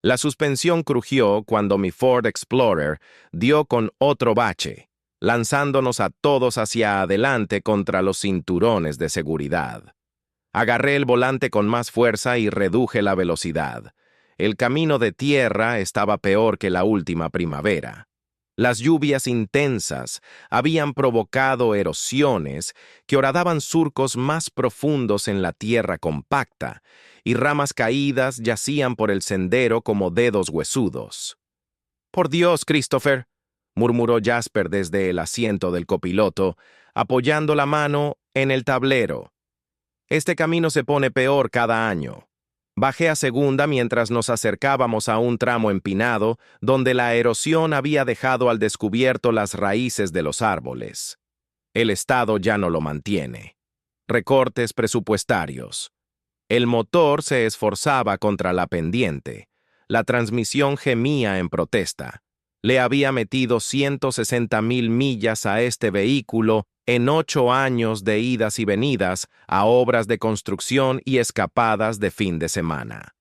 La suspensión crujió cuando mi Ford Explorer dio con otro bache, lanzándonos a todos hacia adelante contra los cinturones de seguridad. Agarré el volante con más fuerza y reduje la velocidad. El camino de tierra estaba peor que la última primavera. Las lluvias intensas habían provocado erosiones que horadaban surcos más profundos en la tierra compacta, y ramas caídas yacían por el sendero como dedos huesudos. «Por Dios, Christopher», murmuró Jasper desde el asiento del copiloto, apoyando la mano en el tablero. «Este camino se pone peor cada año». Bajé a segunda mientras nos acercábamos a un tramo empinado donde la erosión había dejado al descubierto las raíces de los árboles. El Estado ya no lo mantiene. Recortes presupuestarios. El motor se esforzaba contra la pendiente. La transmisión gemía en protesta. Le había metido 160,000 millas a este vehículo en 8 años de idas y venidas a obras de construcción y escapadas de fin de semana.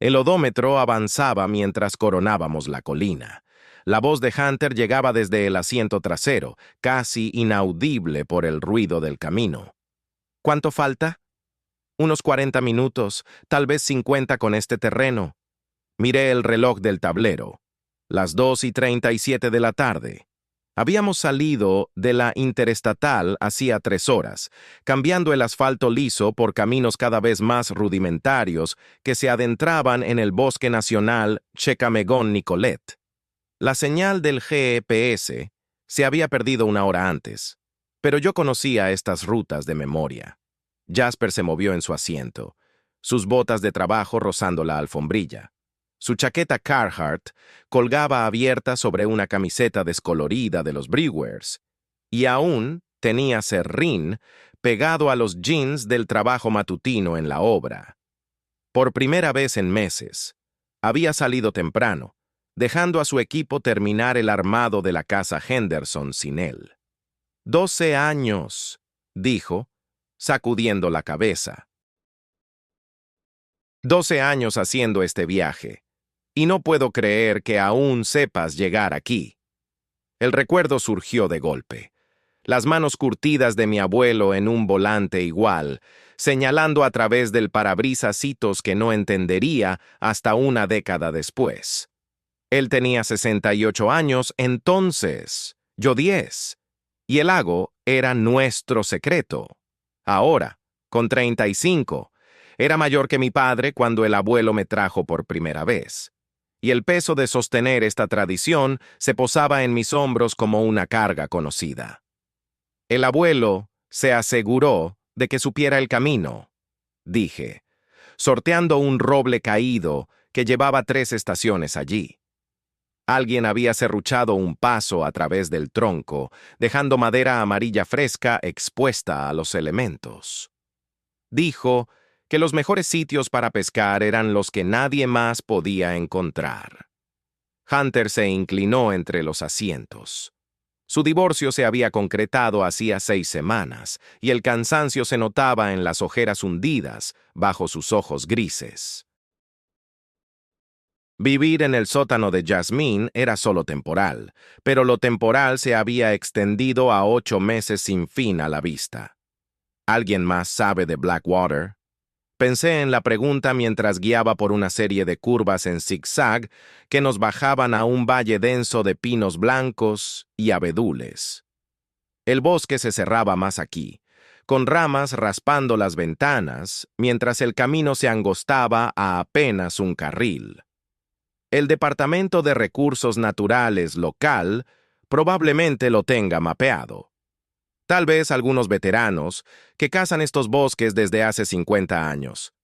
El odómetro avanzaba mientras coronábamos la colina. La voz de Hunter llegaba desde el asiento trasero, casi inaudible por el ruido del camino. «¿Cuánto falta?» «Unos 40 minutos, tal vez 50 con este terreno». Miré el reloj del tablero. Las 2:37 de la tarde. Habíamos salido de la interestatal hacía 3 horas, cambiando el asfalto liso por caminos cada vez más rudimentarios que se adentraban en el bosque nacional Checamegon-Nicolet. La señal del GPS se había perdido 1 hora antes, pero yo conocía estas rutas de memoria. Jasper se movió en su asiento, sus botas de trabajo rozando la alfombrilla. Su chaqueta Carhartt colgaba abierta sobre una camiseta descolorida de los Brewers, y aún tenía serrín pegado a los jeans del trabajo matutino en la obra. Por primera vez en meses, había salido temprano, dejando a su equipo terminar el armado de la casa Henderson sin él. 12 años, dijo, sacudiendo la cabeza. 12 años haciendo este viaje. Y no puedo creer que aún sepas llegar aquí. El recuerdo surgió de golpe. Las manos curtidas de mi abuelo en un volante igual, señalando a través del parabrisas hitos que no entendería hasta una década después. Él tenía 68 años entonces, yo 10, y el lago era nuestro secreto. Ahora, con 35, era mayor que mi padre cuando el abuelo me trajo por primera vez. Y el peso de sostener esta tradición se posaba en mis hombros como una carga conocida. El abuelo se aseguró de que supiera el camino, dije, sorteando un roble caído que llevaba 3 estaciones allí. Alguien había serruchado un paso a través del tronco, dejando madera amarilla fresca expuesta a los elementos. Dijo que los mejores sitios para pescar eran los que nadie más podía encontrar. Hunter se inclinó entre los asientos. Su divorcio se había concretado hacía 6 semanas, y el cansancio se notaba en las ojeras hundidas bajo sus ojos grises. Vivir en el sótano de Jasmine era solo temporal, pero lo temporal se había extendido a 8 meses sin fin a la vista. ¿Alguien más sabe de Blackwater? Pensé en la pregunta mientras guiaba por una serie de curvas en zigzag que nos bajaban a un valle denso de pinos blancos y abedules. El bosque se cerraba más aquí, con ramas raspando las ventanas, mientras el camino se angostaba a apenas un carril. El Departamento de Recursos Naturales local probablemente lo tenga mapeado. Tal vez algunos veteranos que cazan estos bosques desde hace 50 años.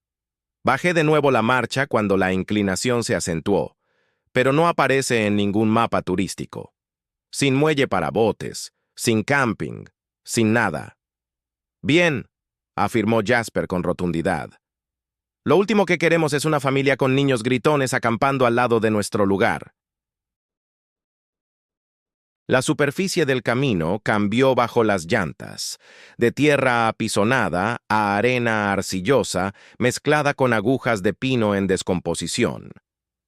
Bajé de nuevo la marcha cuando la inclinación se acentuó, pero no aparece en ningún mapa turístico. Sin muelle para botes, sin camping, sin nada. «Bien», afirmó Jasper con rotundidad. «Lo último que queremos es una familia con niños gritones acampando al lado de nuestro lugar». La superficie del camino cambió bajo las llantas, de tierra apisonada a arena arcillosa mezclada con agujas de pino en descomposición.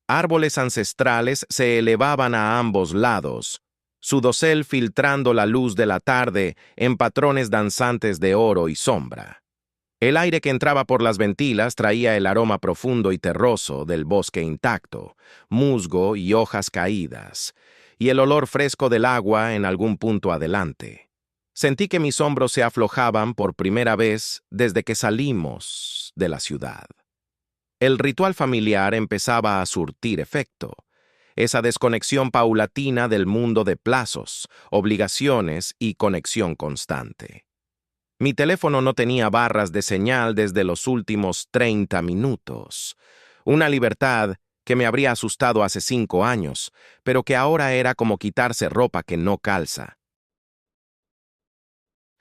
Árboles ancestrales se elevaban a ambos lados, su dosel filtrando la luz de la tarde en patrones danzantes de oro y sombra. El aire que entraba por las ventilas traía el aroma profundo y terroso del bosque intacto, musgo y hojas caídas, y el olor fresco del agua en algún punto adelante. Sentí que mis hombros se aflojaban por primera vez desde que salimos de la ciudad. El ritual familiar empezaba a surtir efecto. Esa desconexión paulatina del mundo de plazos, obligaciones y conexión constante. Mi teléfono no tenía barras de señal desde los últimos 30 minutos. Una libertad que me habría asustado hace 5 años, pero que ahora era como quitarse ropa que no calza.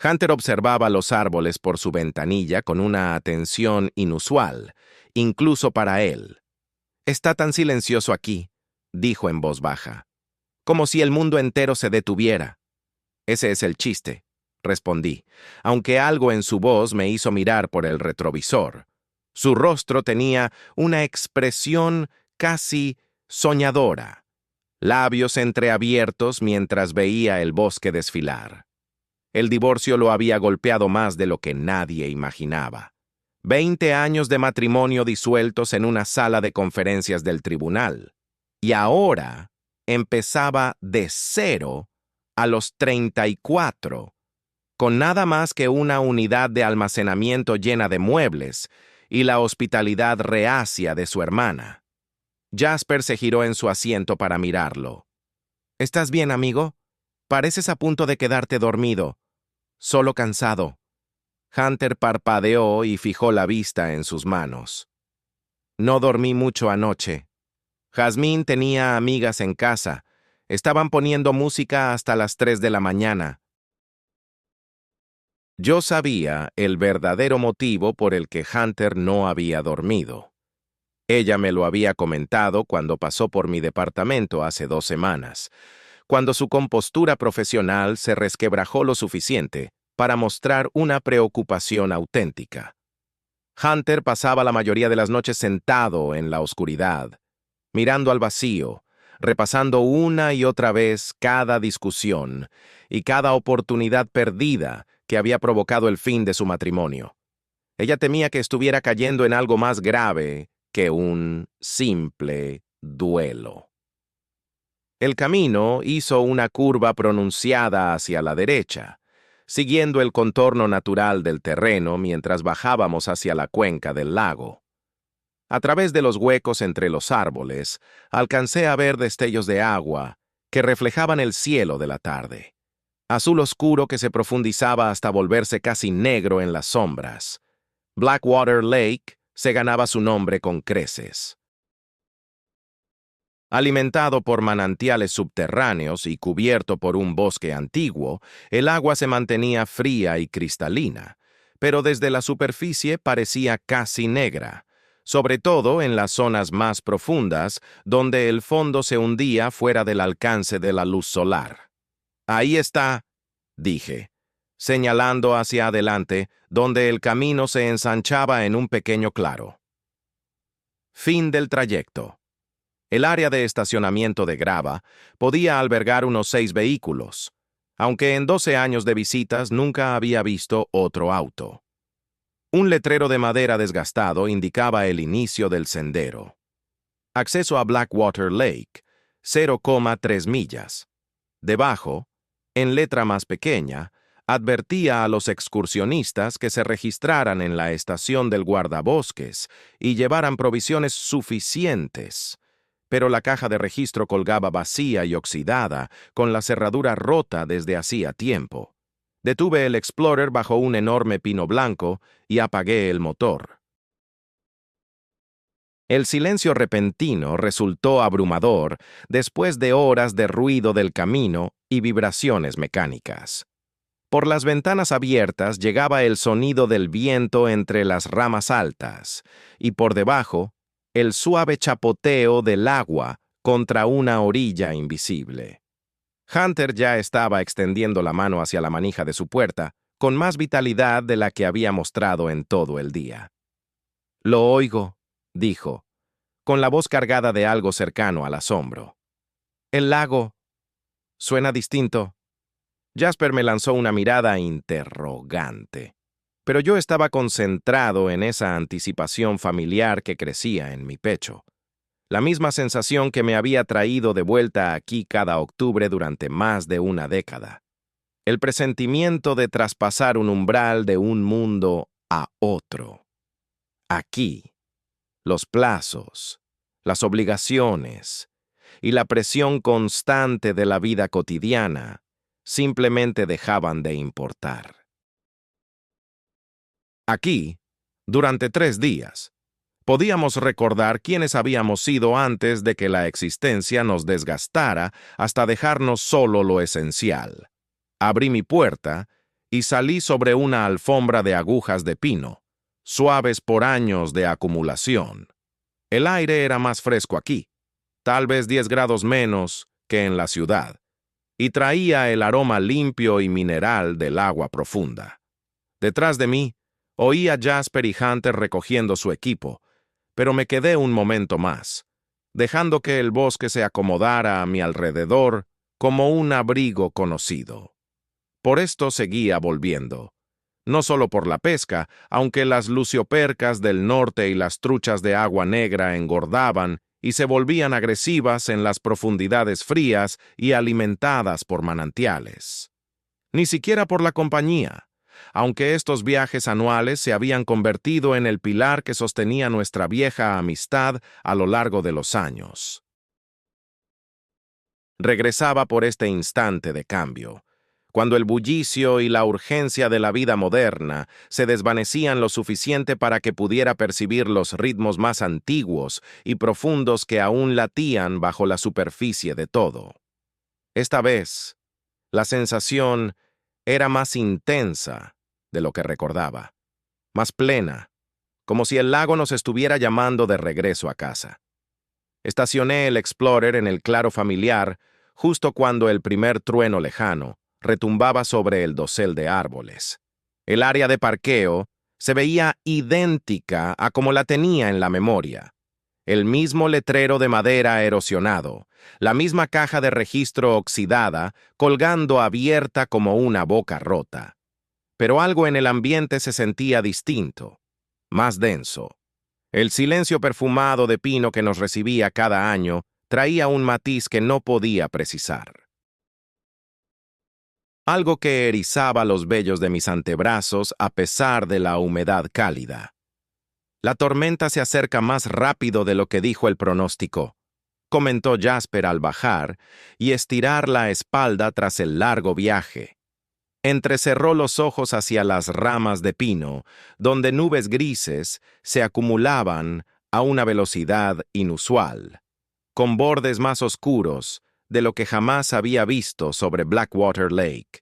Hunter observaba los árboles por su ventanilla con una atención inusual, incluso para él. «Está tan silencioso aquí», dijo en voz baja, «como si el mundo entero se detuviera». «Ese es el chiste», respondí, aunque algo en su voz me hizo mirar por el retrovisor. Su rostro tenía una expresión casi soñadora, labios entreabiertos mientras veía el bosque desfilar. El divorcio lo había golpeado más de lo que nadie imaginaba. 20 años de matrimonio disueltos en una sala de conferencias del tribunal. Y ahora empezaba de cero a los 34, con nada más que una unidad de almacenamiento llena de muebles y la hospitalidad reacia de su hermana. Jasper se giró en su asiento para mirarlo. «¿Estás bien, amigo? Pareces a punto de quedarte dormido. Solo cansado». Hunter parpadeó y fijó la vista en sus manos. «No dormí mucho anoche. Jazmín tenía amigas en casa. Estaban poniendo música hasta las 3 de la mañana». Yo sabía el verdadero motivo por el que Hunter no había dormido. Ella me lo había comentado cuando pasó por mi departamento hace 2 semanas, cuando su compostura profesional se resquebrajó lo suficiente para mostrar una preocupación auténtica. Hunter pasaba la mayoría de las noches sentado en la oscuridad, mirando al vacío, repasando una y otra vez cada discusión y cada oportunidad perdida que había provocado el fin de su matrimonio. Ella temía que estuviera cayendo en algo más grave que un simple duelo. El camino hizo una curva pronunciada hacia la derecha, siguiendo el contorno natural del terreno mientras bajábamos hacia la cuenca del lago. A través de los huecos entre los árboles, alcancé a ver destellos de agua que reflejaban el cielo de la tarde, azul oscuro que se profundizaba hasta volverse casi negro en las sombras. Blackwater Lake se ganaba su nombre con creces. Alimentado por manantiales subterráneos y cubierto por un bosque antiguo, el agua se mantenía fría y cristalina, pero desde la superficie parecía casi negra, sobre todo en las zonas más profundas, donde el fondo se hundía fuera del alcance de la luz solar. «Ahí está», dije, señalando hacia adelante, donde el camino se ensanchaba en un pequeño claro. Fin del trayecto. El área de estacionamiento de grava podía albergar unos 6 vehículos, aunque en 12 años de visitas nunca había visto otro auto. Un letrero de madera desgastado indicaba el inicio del sendero. Acceso a Blackwater Lake, 0,3 millas. Debajo, en letra más pequeña, advertía a los excursionistas que se registraran en la estación del guardabosques y llevaran provisiones suficientes. Pero la caja de registro colgaba vacía y oxidada, con la cerradura rota desde hacía tiempo. Detuve el Explorer bajo un enorme pino blanco y apagué el motor. El silencio repentino resultó abrumador después de horas de ruido del camino y vibraciones mecánicas. Por las ventanas abiertas llegaba el sonido del viento entre las ramas altas, y por debajo, el suave chapoteo del agua contra una orilla invisible. Hunter ya estaba extendiendo la mano hacia la manija de su puerta, con más vitalidad de la que había mostrado en todo el día. «Lo oigo», dijo, con la voz cargada de algo cercano al asombro. «El lago. Suena distinto». Jasper me lanzó una mirada interrogante, pero yo estaba concentrado en esa anticipación familiar que crecía en mi pecho. La misma sensación que me había traído de vuelta aquí cada octubre durante más de una década. El presentimiento de traspasar un umbral de un mundo a otro. Aquí, los plazos, las obligaciones y la presión constante de la vida cotidiana simplemente dejaban de importar. Aquí, durante 3 días, podíamos recordar quiénes habíamos sido antes de que la existencia nos desgastara hasta dejarnos solo lo esencial. Abrí mi puerta y salí sobre una alfombra de agujas de pino, suaves por años de acumulación. El aire era más fresco aquí, tal vez 10 grados menos que en la ciudad, y traía el aroma limpio y mineral del agua profunda. Detrás de mí, oí a Jasper y Hunter recogiendo su equipo, pero me quedé un momento más, dejando que el bosque se acomodara a mi alrededor como un abrigo conocido. Por esto seguía volviendo. No solo por la pesca, aunque las luciopercas del norte y las truchas de agua negra engordaban y se volvían agresivas en las profundidades frías y alimentadas por manantiales. Ni siquiera por la compañía, aunque estos viajes anuales se habían convertido en el pilar que sostenía nuestra vieja amistad a lo largo de los años. Regresaba por este instante de cambio, cuando el bullicio y la urgencia de la vida moderna se desvanecían lo suficiente para que pudiera percibir los ritmos más antiguos y profundos que aún latían bajo la superficie de todo. Esta vez, la sensación era más intensa de lo que recordaba, más plena, como si el lago nos estuviera llamando de regreso a casa. Estacioné el Explorer en el claro familiar justo cuando el primer trueno lejano retumbaba sobre el dosel de árboles. El área de parqueo se veía idéntica a como la tenía en la memoria. El mismo letrero de madera erosionado, la misma caja de registro oxidada, colgando abierta como una boca rota. Pero algo en el ambiente se sentía distinto, más denso. El silencio perfumado de pino que nos recibía cada año traía un matiz que no podía precisar. Algo que erizaba los vellos de mis antebrazos a pesar de la humedad cálida. «La tormenta se acerca más rápido de lo que dijo el pronóstico», comentó Jasper al bajar y estirar la espalda tras el largo viaje. Entrecerró los ojos hacia las ramas de pino, donde nubes grises se acumulaban a una velocidad inusual, con bordes más oscuros de lo que jamás había visto sobre Blackwater Lake.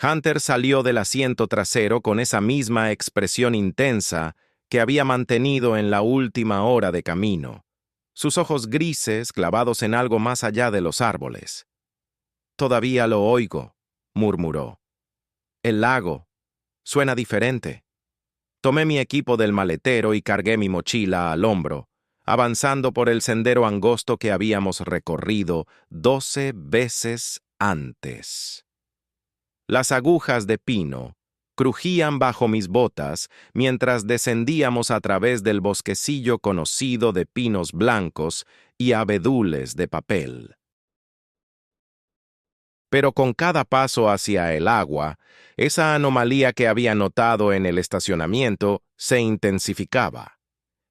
Hunter salió del asiento trasero con esa misma expresión intensa que había mantenido en la última hora de camino, sus ojos grises clavados en algo más allá de los árboles. «Todavía lo oigo», murmuró. «El lago. Suena diferente». Tomé mi equipo del maletero y cargué mi mochila al hombro, avanzando por el sendero angosto que habíamos recorrido 12 veces antes. Las agujas de pino crujían bajo mis botas mientras descendíamos a través del bosquecillo conocido de pinos blancos y abedules de papel. Pero con cada paso hacia el agua, esa anomalía que había notado en el estacionamiento se intensificaba.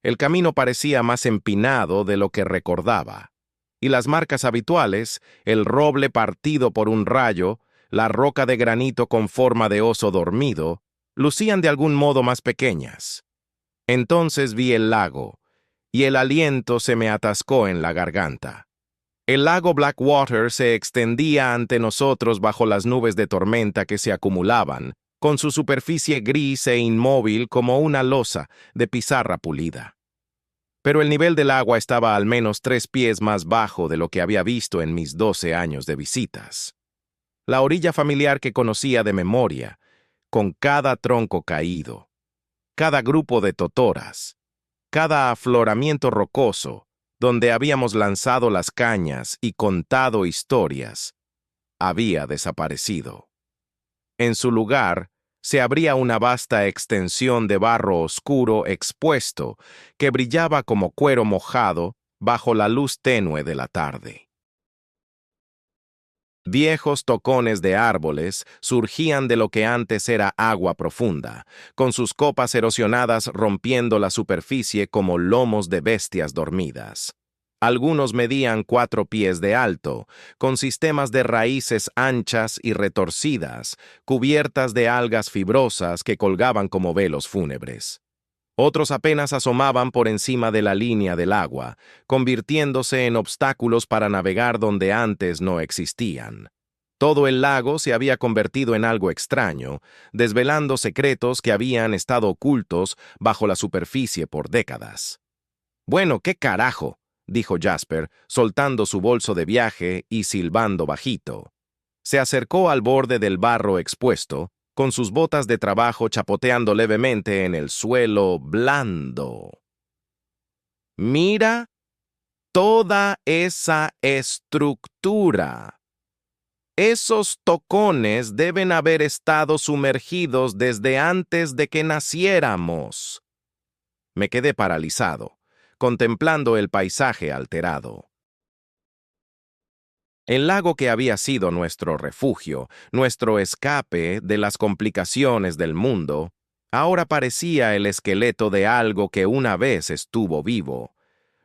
El camino parecía más empinado de lo que recordaba, y las marcas habituales, el roble partido por un rayo, la roca de granito con forma de oso dormido, lucían de algún modo más pequeñas. Entonces vi el lago, y el aliento se me atascó en la garganta. El lago Blackwater se extendía ante nosotros bajo las nubes de tormenta que se acumulaban, con su superficie gris e inmóvil como una losa de pizarra pulida. pero el nivel del agua estaba al menos 3 pies más bajo de lo que había visto en mis 12 años de visitas. La orilla familiar que conocía de memoria, con cada tronco caído, cada grupo de totoras, cada afloramiento rocoso, donde habíamos lanzado las cañas y contado historias, había desaparecido. En su lugar, se abría una vasta extensión de barro oscuro expuesto que brillaba como cuero mojado bajo la luz tenue de la tarde. Viejos tocones de árboles surgían de lo que antes era agua profunda, con sus copas erosionadas rompiendo la superficie como lomos de bestias dormidas. Algunos medían 4 pies de alto, con sistemas de raíces anchas y retorcidas, cubiertas de algas fibrosas que colgaban como velos fúnebres. Otros apenas asomaban por encima de la línea del agua, convirtiéndose en obstáculos para navegar donde antes no existían. Todo el lago se había convertido en algo extraño, desvelando secretos que habían estado ocultos bajo la superficie por décadas. «Bueno, ¿qué carajo?», dijo Jasper, soltando su bolso de viaje y silbando bajito. Se acercó al borde del barro expuesto, con sus botas de trabajo chapoteando levemente en el suelo blando. «Mira toda esa estructura. Esos tocones deben haber estado sumergidos desde antes de que naciéramos». Me quedé paralizado, contemplando el paisaje alterado. El lago que había sido nuestro refugio, nuestro escape de las complicaciones del mundo, ahora parecía el esqueleto de algo que una vez estuvo vivo.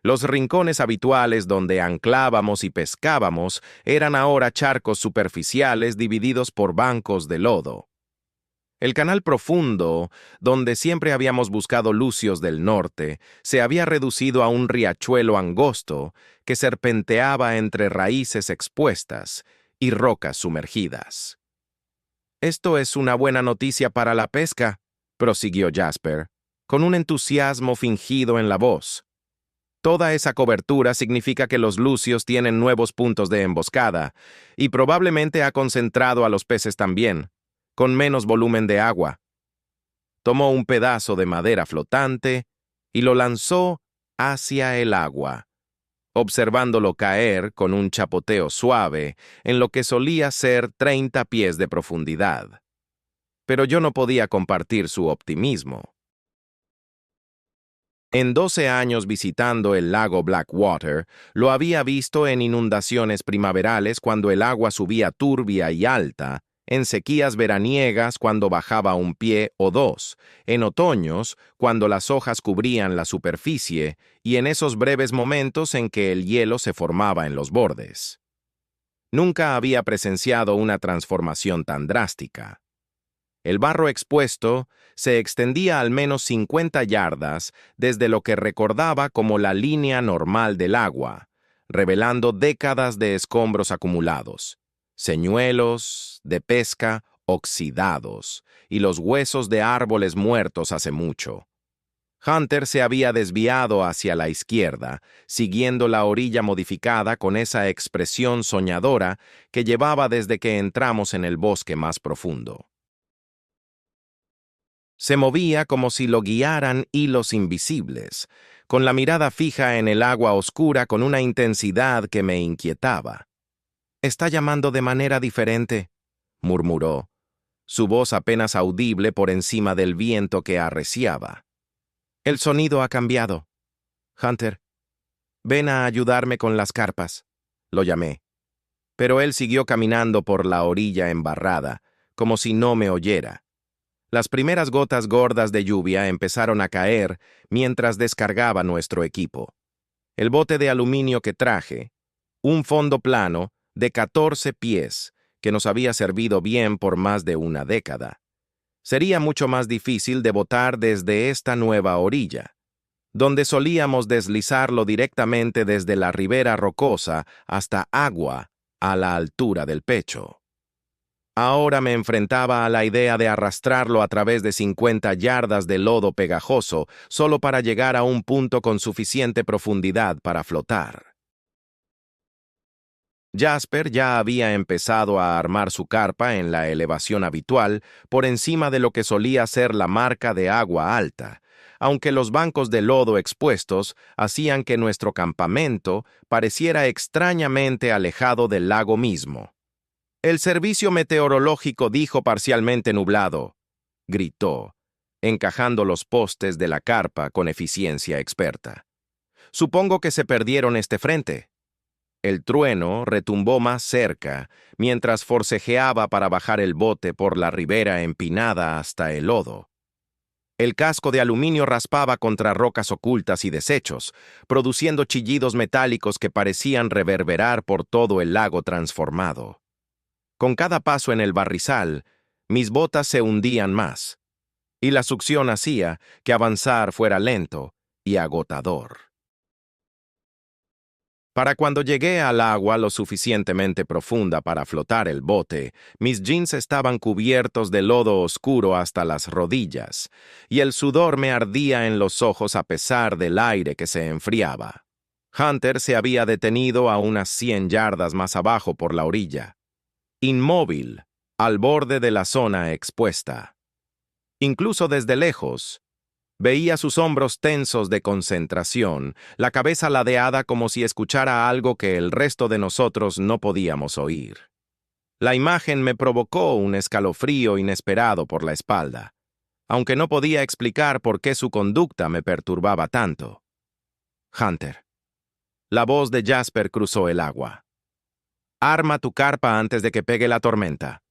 Los rincones habituales donde anclábamos y pescábamos eran ahora charcos superficiales divididos por bancos de lodo. El canal profundo, donde siempre habíamos buscado lucios del norte, se había reducido a un riachuelo angosto que serpenteaba entre raíces expuestas y rocas sumergidas. «Esto es una buena noticia para la pesca», prosiguió Jasper, con un entusiasmo fingido en la voz. «Toda esa cobertura significa que los lucios tienen nuevos puntos de emboscada, y probablemente ha concentrado a los peces también, con menos volumen de agua». Tomó un pedazo de madera flotante y lo lanzó hacia el agua, observándolo caer con un chapoteo suave en lo que solía ser 30 pies de profundidad. Pero yo no podía compartir su optimismo. En 12 años visitando el lago Blackwater, lo había visto en inundaciones primaverales cuando el agua subía turbia y alta, en sequías veraniegas cuando bajaba 1 pie o 2, en otoños cuando las hojas cubrían la superficie y en esos breves momentos en que el hielo se formaba en los bordes. Nunca había presenciado una transformación tan drástica. El barro expuesto se extendía al menos 50 yardas desde lo que recordaba como la línea normal del agua, revelando décadas de escombros acumulados, señuelos de pesca oxidados y los huesos de árboles muertos hace mucho. Hunter se había desviado hacia la izquierda, siguiendo la orilla modificada con esa expresión soñadora que llevaba desde que entramos en el bosque más profundo. Se movía como si lo guiaran hilos invisibles, con la mirada fija en el agua oscura con una intensidad que me inquietaba. «Está llamando de manera diferente», murmuró, su voz apenas audible por encima del viento que arreciaba. «El sonido ha cambiado. Hunter, ven a ayudarme con las carpas», lo llamé. Pero él siguió caminando por la orilla embarrada, como si no me oyera. Las primeras gotas gordas de lluvia empezaron a caer mientras descargaba nuestro equipo. El bote de aluminio que traje, un fondo plano de 14 pies, que nos había servido bien por más de una década. Sería mucho más difícil de botar desde esta nueva orilla, donde solíamos deslizarlo directamente desde la ribera rocosa hasta agua a la altura del pecho. Ahora me enfrentaba a la idea de arrastrarlo a través de 50 yardas de lodo pegajoso solo para llegar a un punto con suficiente profundidad para flotar. Jasper ya había empezado a armar su carpa en la elevación habitual por encima de lo que solía ser la marca de agua alta, aunque los bancos de lodo expuestos hacían que nuestro campamento pareciera extrañamente alejado del lago mismo. El servicio meteorológico dijo parcialmente nublado, gritó, encajando los postes de la carpa con eficiencia experta. Supongo que se perdieron este frente. El trueno retumbó más cerca, mientras forcejeaba para bajar el bote por la ribera empinada hasta el lodo. El casco de aluminio raspaba contra rocas ocultas y desechos, produciendo chillidos metálicos que parecían reverberar por todo el lago transformado. Con cada paso en el barrizal, mis botas se hundían más, y la succión hacía que avanzar fuera lento y agotador. Para cuando llegué al agua lo suficientemente profunda para flotar el bote, mis jeans estaban cubiertos de lodo oscuro hasta las rodillas, y el sudor me ardía en los ojos a pesar del aire que se enfriaba. Hunter se había detenido a unas 100 yardas más abajo por la orilla, inmóvil, al borde de la zona expuesta. Incluso desde lejos, veía sus hombros tensos de concentración, la cabeza ladeada como si escuchara algo que el resto de nosotros no podíamos oír. La imagen me provocó un escalofrío inesperado por la espalda, aunque no podía explicar por qué su conducta me perturbaba tanto. Hunter. La voz de Jasper cruzó el agua. Arma tu carpa antes de que pegue la tormenta.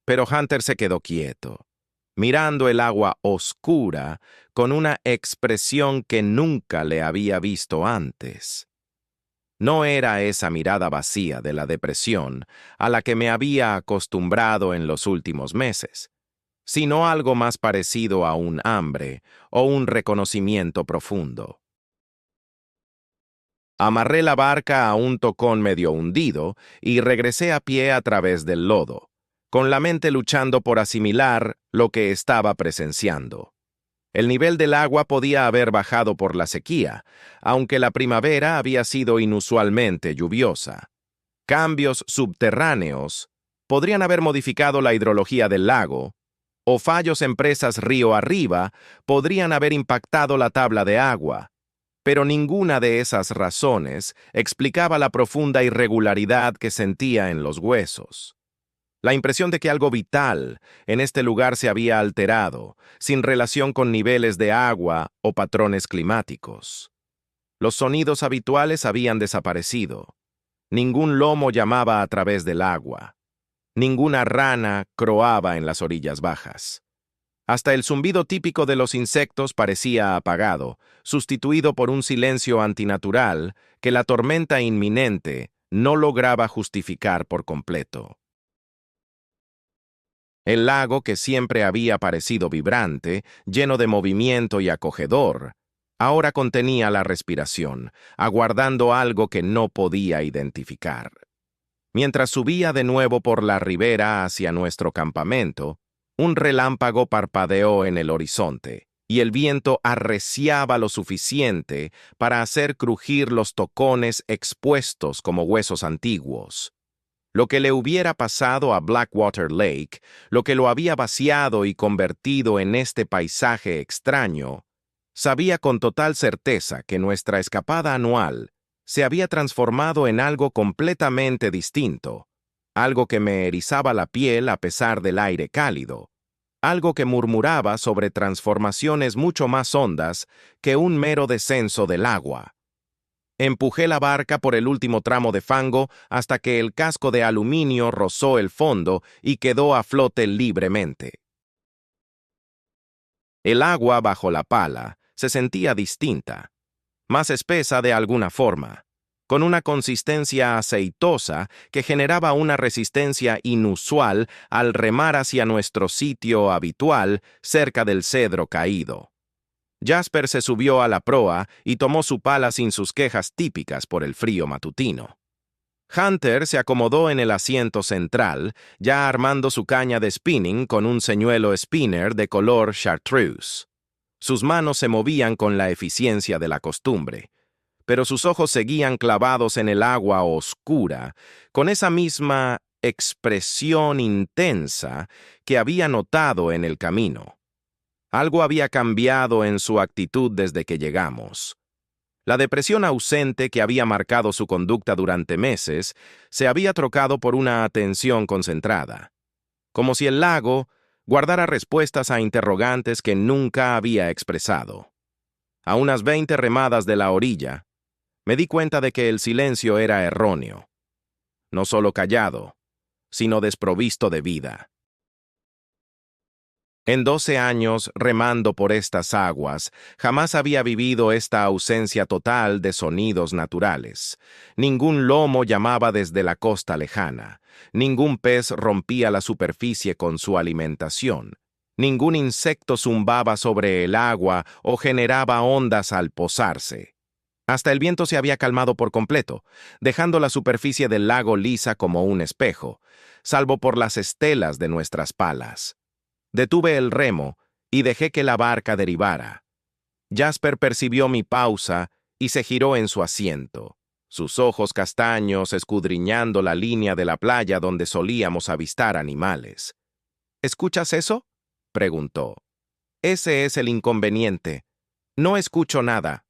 Pero Hunter se quedó quieto, mirando el agua oscura con una expresión que nunca le había visto antes. No era esa mirada vacía de la depresión a la que me había acostumbrado en los últimos meses, sino algo más parecido a un hambre o un reconocimiento profundo. Amarré la barca a un tocón medio hundido y regresé a pie a través del lodo, con la mente luchando por asimilar lo que estaba presenciando. El nivel del agua podía haber bajado por la sequía, aunque la primavera había sido inusualmente lluviosa. Cambios subterráneos podrían haber modificado la hidrología del lago, o fallos en presas río arriba podrían haber impactado la tabla de agua, pero ninguna de esas razones explicaba la profunda irregularidad que sentía en los huesos. La impresión de que algo vital en este lugar se había alterado, sin relación con niveles de agua o patrones climáticos. Los sonidos habituales habían desaparecido. Ningún lomo llamaba a través del agua. Ninguna rana croaba en las orillas bajas. Hasta el zumbido típico de los insectos parecía apagado, sustituido por un silencio antinatural que la tormenta inminente no lograba justificar por completo. El lago, que siempre había parecido vibrante, lleno de movimiento y acogedor, ahora contenía la respiración, aguardando algo que no podía identificar. Mientras subía de nuevo por la ribera hacia nuestro campamento, un relámpago parpadeó en el horizonte, y el viento arreciaba lo suficiente para hacer crujir los tocones expuestos como huesos antiguos. Lo que le hubiera pasado a Blackwater Lake, lo que lo había vaciado y convertido en este paisaje extraño, sabía con total certeza que nuestra escapada anual se había transformado en algo completamente distinto, algo que me erizaba la piel a pesar del aire cálido, algo que murmuraba sobre transformaciones mucho más hondas que un mero descenso del agua. Empujé la barca por el último tramo de fango hasta que el casco de aluminio rozó el fondo y quedó a flote libremente. El agua bajo la pala se sentía distinta, más espesa de alguna forma, con una consistencia aceitosa que generaba una resistencia inusual al remar hacia nuestro sitio habitual cerca del cedro caído. Jasper se subió a la proa y tomó su pala sin sus quejas típicas por el frío matutino. Hunter se acomodó en el asiento central, ya armando su caña de spinning con un señuelo spinner de color chartreuse. Sus manos se movían con la eficiencia de la costumbre, pero sus ojos seguían clavados en el agua oscura, con esa misma expresión intensa que había notado en el camino. Algo había cambiado en su actitud desde que llegamos. La depresión ausente que había marcado su conducta durante meses se había trocado por una atención concentrada, como si el lago guardara respuestas a interrogantes que nunca había expresado. A unas 20 remadas de la orilla, me di cuenta de que el silencio era erróneo, no solo callado, sino desprovisto de vida. En 12 años remando por estas aguas, jamás había vivido esta ausencia total de sonidos naturales. Ningún lomo llamaba desde la costa lejana. Ningún pez rompía la superficie con su alimentación. Ningún insecto zumbaba sobre el agua o generaba ondas al posarse. Hasta el viento se había calmado por completo, dejando la superficie del lago lisa como un espejo, salvo por las estelas de nuestras palas. Detuve el remo y dejé que la barca derivara. Jasper percibió mi pausa y se giró en su asiento, sus ojos castaños escudriñando la línea de la playa donde solíamos avistar animales. ¿Escuchas eso?, preguntó. Ese es el inconveniente. No escucho nada.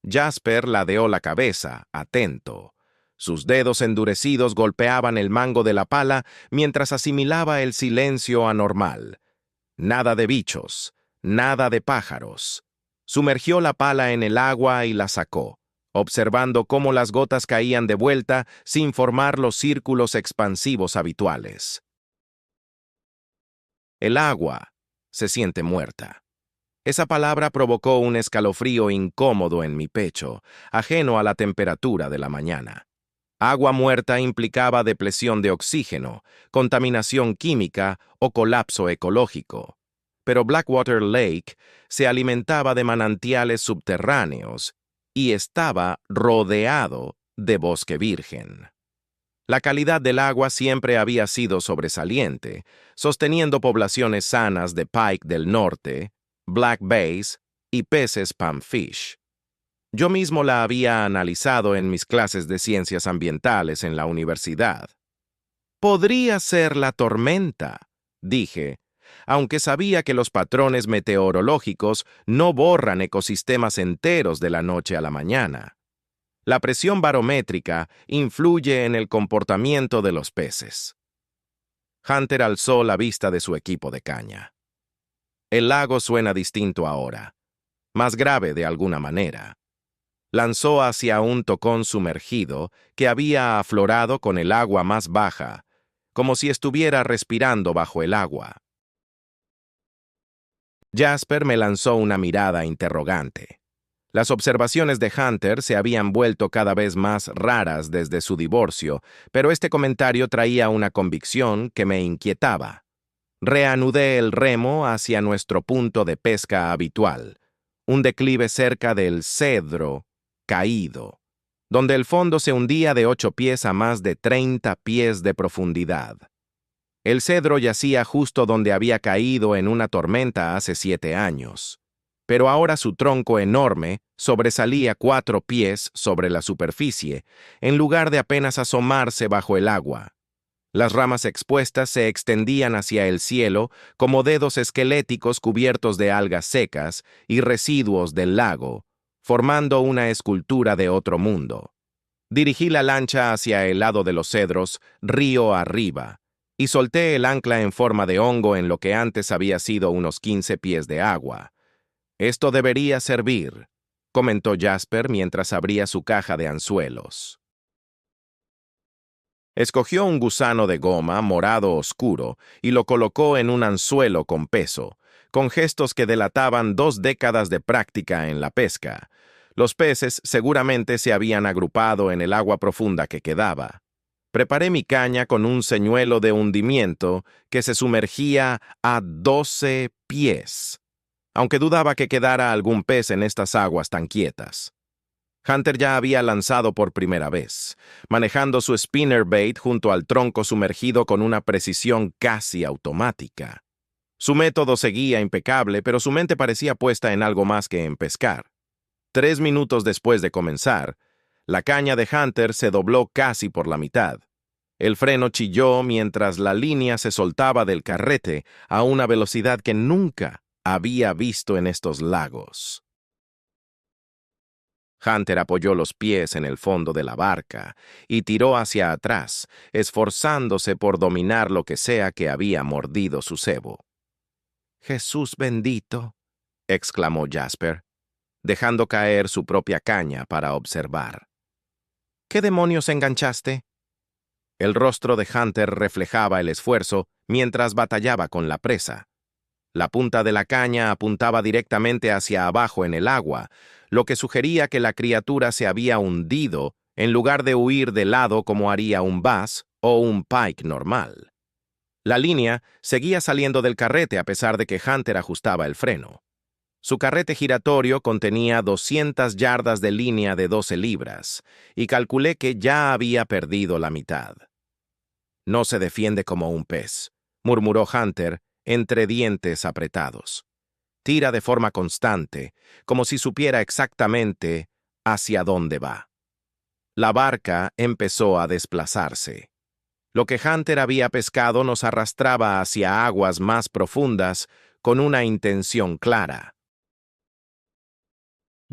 Jasper ladeó la cabeza, atento. Sus dedos endurecidos golpeaban el mango de la pala mientras asimilaba el silencio anormal. Nada de bichos, nada de pájaros. Sumergió la pala en el agua y la sacó, observando cómo las gotas caían de vuelta sin formar los círculos expansivos habituales. El agua se siente muerta. Esa palabra provocó un escalofrío incómodo en mi pecho, ajeno a la temperatura de la mañana. Agua muerta implicaba depresión de oxígeno, contaminación química o colapso ecológico. Pero Blackwater Lake se alimentaba de manantiales subterráneos y estaba rodeado de bosque virgen. La calidad del agua siempre había sido sobresaliente, sosteniendo poblaciones sanas de pike del norte, black bass y peces panfish. Yo mismo la había analizado en mis clases de ciencias ambientales en la universidad. Podría ser la tormenta, dije, aunque sabía que los patrones meteorológicos no borran ecosistemas enteros de la noche a la mañana. La presión barométrica influye en el comportamiento de los peces. Hunter alzó la vista de su equipo de caña. El lago suena distinto ahora, más grave de alguna manera. Lanzó hacia un tocón sumergido que había aflorado con el agua más baja, como si estuviera respirando bajo el agua. Jasper me lanzó una mirada interrogante. Las observaciones de Hunter se habían vuelto cada vez más raras desde su divorcio, pero este comentario traía una convicción que me inquietaba. Reanudé el remo hacia nuestro punto de pesca habitual, un declive cerca del Cedro Caído, donde el fondo se hundía de 8 pies a más de 30 pies de profundidad. El cedro yacía justo donde había caído en una tormenta hace 7 años, pero ahora su tronco enorme sobresalía 4 pies sobre la superficie, en lugar de apenas asomarse bajo el agua. Las ramas expuestas se extendían hacia el cielo como dedos esqueléticos cubiertos de algas secas y residuos del lago, formando una escultura de otro mundo. Dirigí la lancha hacia el lado de los cedros, río arriba, y solté el ancla en forma de hongo en lo que antes había sido unos 15 pies de agua. «Esto debería servir», comentó Jasper mientras abría su caja de anzuelos. Escogió un gusano de goma morado oscuro y lo colocó en un anzuelo con peso, con gestos que delataban 2 décadas de práctica en la pesca. Los peces seguramente se habían agrupado en el agua profunda que quedaba. Preparé mi caña con un señuelo de hundimiento que se sumergía a 12 pies, aunque dudaba que quedara algún pez en estas aguas tan quietas. Hunter ya había lanzado por primera vez, manejando su spinnerbait junto al tronco sumergido con una precisión casi automática. Su método seguía impecable, pero su mente parecía puesta en algo más que en pescar. 3 minutos después de comenzar, la caña de Hunter se dobló casi por la mitad. El freno chilló mientras la línea se soltaba del carrete a una velocidad que nunca había visto en estos lagos. Hunter apoyó los pies en el fondo de la barca y tiró hacia atrás, esforzándose por dominar lo que sea que había mordido su cebo. «Jesús bendito», exclamó Jasper, dejando caer su propia caña para observar. «¿Qué demonios enganchaste?» El rostro de Hunter reflejaba el esfuerzo mientras batallaba con la presa. La punta de la caña apuntaba directamente hacia abajo en el agua, lo que sugería que la criatura se había hundido en lugar de huir de lado como haría un bass o un pike normal. La línea seguía saliendo del carrete a pesar de que Hunter ajustaba el freno. Su carrete giratorio contenía 200 yardas de línea de 12 libras, y calculé que ya había perdido la mitad. «No se defiende como un pez», murmuró Hunter, entre dientes apretados. «Tira de forma constante, como si supiera exactamente hacia dónde va». La barca empezó a desplazarse. Lo que Hunter había pescado nos arrastraba hacia aguas más profundas con una intención clara.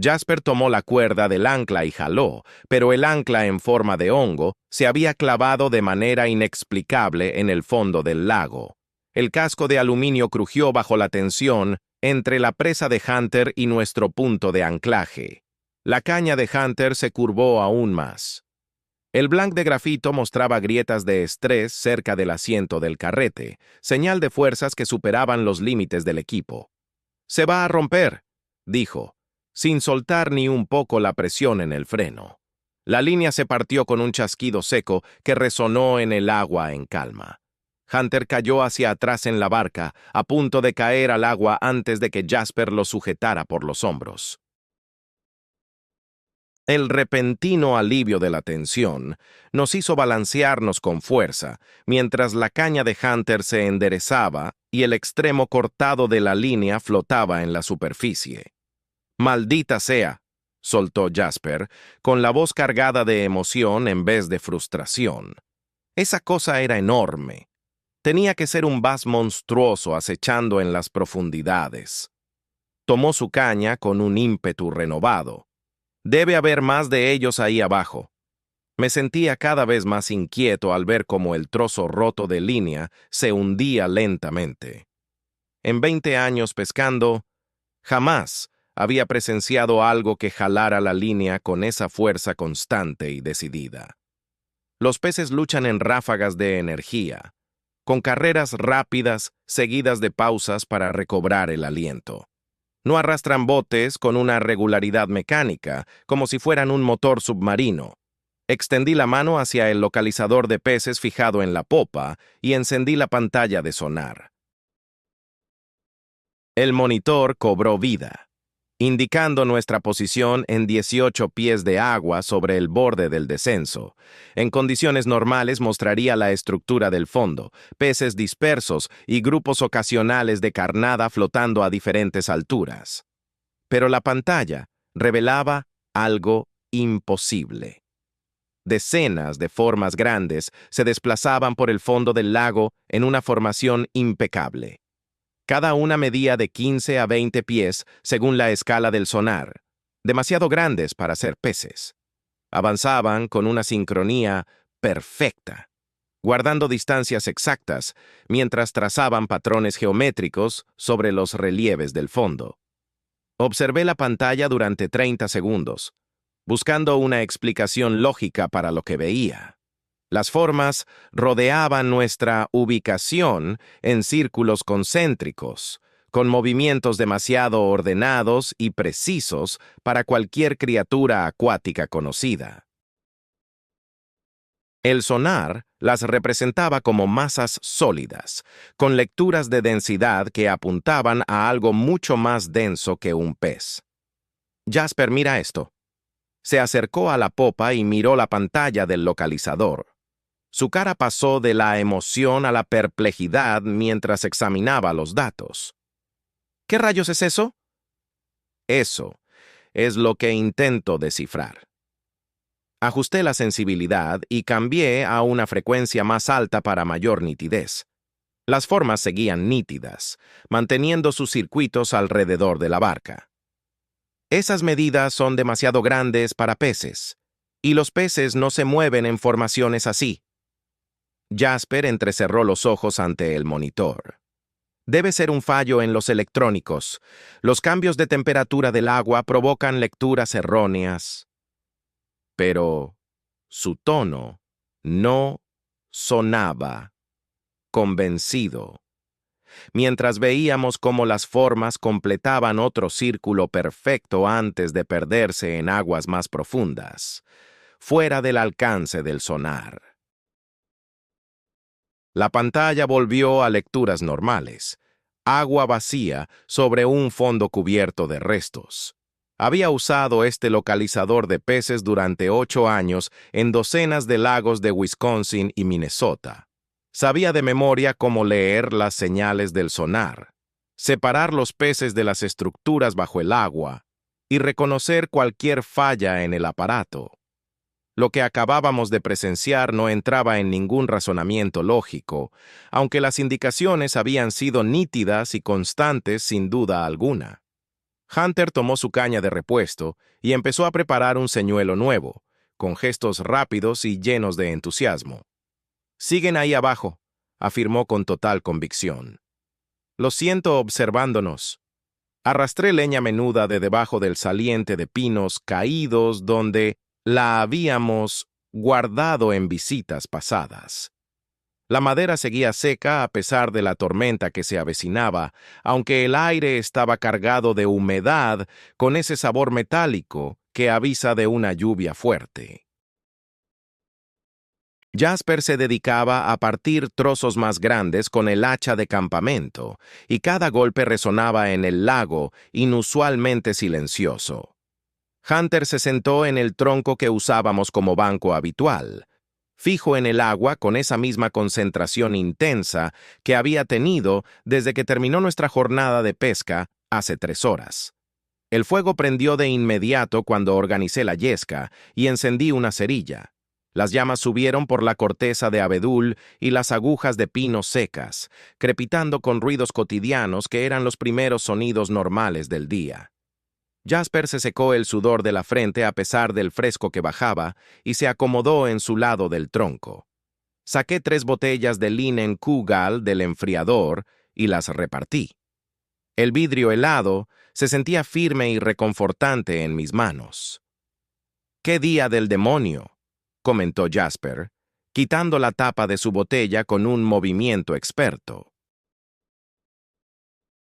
Jasper tomó la cuerda del ancla y jaló, pero el ancla en forma de hongo se había clavado de manera inexplicable en el fondo del lago. El casco de aluminio crujió bajo la tensión entre la presa de Hunter y nuestro punto de anclaje. La caña de Hunter se curvó aún más. El blanc de grafito mostraba grietas de estrés cerca del asiento del carrete, señal de fuerzas que superaban los límites del equipo. «Se va a romper», dijo, sin soltar ni un poco la presión en el freno. La línea se partió con un chasquido seco que resonó en el agua en calma. Hunter cayó hacia atrás en la barca, a punto de caer al agua antes de que Jasper lo sujetara por los hombros. El repentino alivio de la tensión nos hizo balancearnos con fuerza, mientras la caña de Hunter se enderezaba y el extremo cortado de la línea flotaba en la superficie. «Maldita sea», soltó Jasper, con la voz cargada de emoción en vez de frustración. Esa cosa era enorme. Tenía que ser un bass monstruoso acechando en las profundidades. Tomó su caña con un ímpetu renovado. «Debe haber más de ellos ahí abajo». Me sentía cada vez más inquieto al ver cómo el trozo roto de línea se hundía lentamente. En 20 años pescando, jamás había presenciado algo que jalara la línea con esa fuerza constante y decidida. Los peces luchan en ráfagas de energía, con carreras rápidas seguidas de pausas para recobrar el aliento. No arrastran botes con una regularidad mecánica, como si fueran un motor submarino. Extendí la mano hacia el localizador de peces fijado en la popa y encendí la pantalla de sonar. El monitor cobró vida, indicando nuestra posición en 18 pies de agua sobre el borde del descenso. En condiciones normales mostraría la estructura del fondo, peces dispersos y grupos ocasionales de carnada flotando a diferentes alturas. Pero la pantalla revelaba algo imposible. Decenas de formas grandes se desplazaban por el fondo del lago en una formación impecable. Cada una medía de 15 a 20 pies según la escala del sonar, demasiado grandes para ser peces. Avanzaban con una sincronía perfecta, guardando distancias exactas mientras trazaban patrones geométricos sobre los relieves del fondo. Observé la pantalla durante 30 segundos, buscando una explicación lógica para lo que veía. Las formas rodeaban nuestra ubicación en círculos concéntricos, con movimientos demasiado ordenados y precisos para cualquier criatura acuática conocida. El sonar las representaba como masas sólidas, con lecturas de densidad que apuntaban a algo mucho más denso que un pez. «Jasper, mira esto». Se acercó a la popa y miró la pantalla del localizador. Su cara pasó de la emoción a la perplejidad mientras examinaba los datos. ¿Qué rayos es eso? Eso es lo que intento descifrar. Ajusté la sensibilidad y cambié a una frecuencia más alta para mayor nitidez. Las formas seguían nítidas, manteniendo sus circuitos alrededor de la barca. Esas medidas son demasiado grandes para peces, y los peces no se mueven en formaciones así. Jasper entrecerró los ojos ante el monitor. Debe ser un fallo en los electrónicos. Los cambios de temperatura del agua provocan lecturas erróneas. Pero su tono no sonaba convencido. Mientras veíamos cómo las formas completaban otro círculo perfecto antes de perderse en aguas más profundas, fuera del alcance del sonar. La pantalla volvió a lecturas normales. Agua vacía sobre un fondo cubierto de restos. Había usado este localizador de peces durante 8 años en docenas de lagos de Wisconsin y Minnesota. Sabía de memoria cómo leer las señales del sonar, separar los peces de las estructuras bajo el agua y reconocer cualquier falla en el aparato. Lo que acabábamos de presenciar no entraba en ningún razonamiento lógico, aunque las indicaciones habían sido nítidas y constantes sin duda alguna. Hunter tomó su caña de repuesto y empezó a preparar un señuelo nuevo, con gestos rápidos y llenos de entusiasmo. «Siguen ahí abajo», afirmó con total convicción. «Lo siento observándonos». Arrastré leña menuda de debajo del saliente de pinos caídos donde la habíamos guardado en visitas pasadas. La madera seguía seca a pesar de la tormenta que se avecinaba, aunque el aire estaba cargado de humedad con ese sabor metálico que avisa de una lluvia fuerte. Jasper se dedicaba a partir trozos más grandes con el hacha de campamento, y cada golpe resonaba en el lago, inusualmente silencioso. Hunter se sentó en el tronco que usábamos como banco habitual, fijo en el agua con esa misma concentración intensa que había tenido desde que terminó nuestra jornada de pesca hace 3 horas. El fuego prendió de inmediato cuando organicé la yesca y encendí una cerilla. Las llamas subieron por la corteza de abedul y las agujas de pino secas, crepitando con ruidos cotidianos que eran los primeros sonidos normales del día. Jasper se secó el sudor de la frente a pesar del fresco que bajaba y se acomodó en su lado del tronco. Saqué 3 botellas de Linen Kugel del enfriador y las repartí. El vidrio helado se sentía firme y reconfortante en mis manos. «¡Qué día del demonio!», comentó Jasper, quitando la tapa de su botella con un movimiento experto.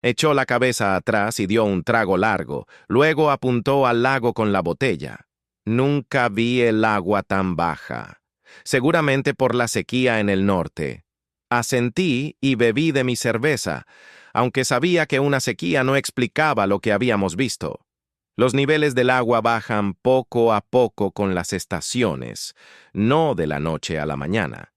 Echó la cabeza atrás y dio un trago largo, luego apuntó al lago con la botella. Nunca vi el agua tan baja. Seguramente por la sequía en el norte. Asentí y bebí de mi cerveza, aunque sabía que una sequía no explicaba lo que habíamos visto. Los niveles del agua bajan poco a poco con las estaciones, no de la noche a la mañana.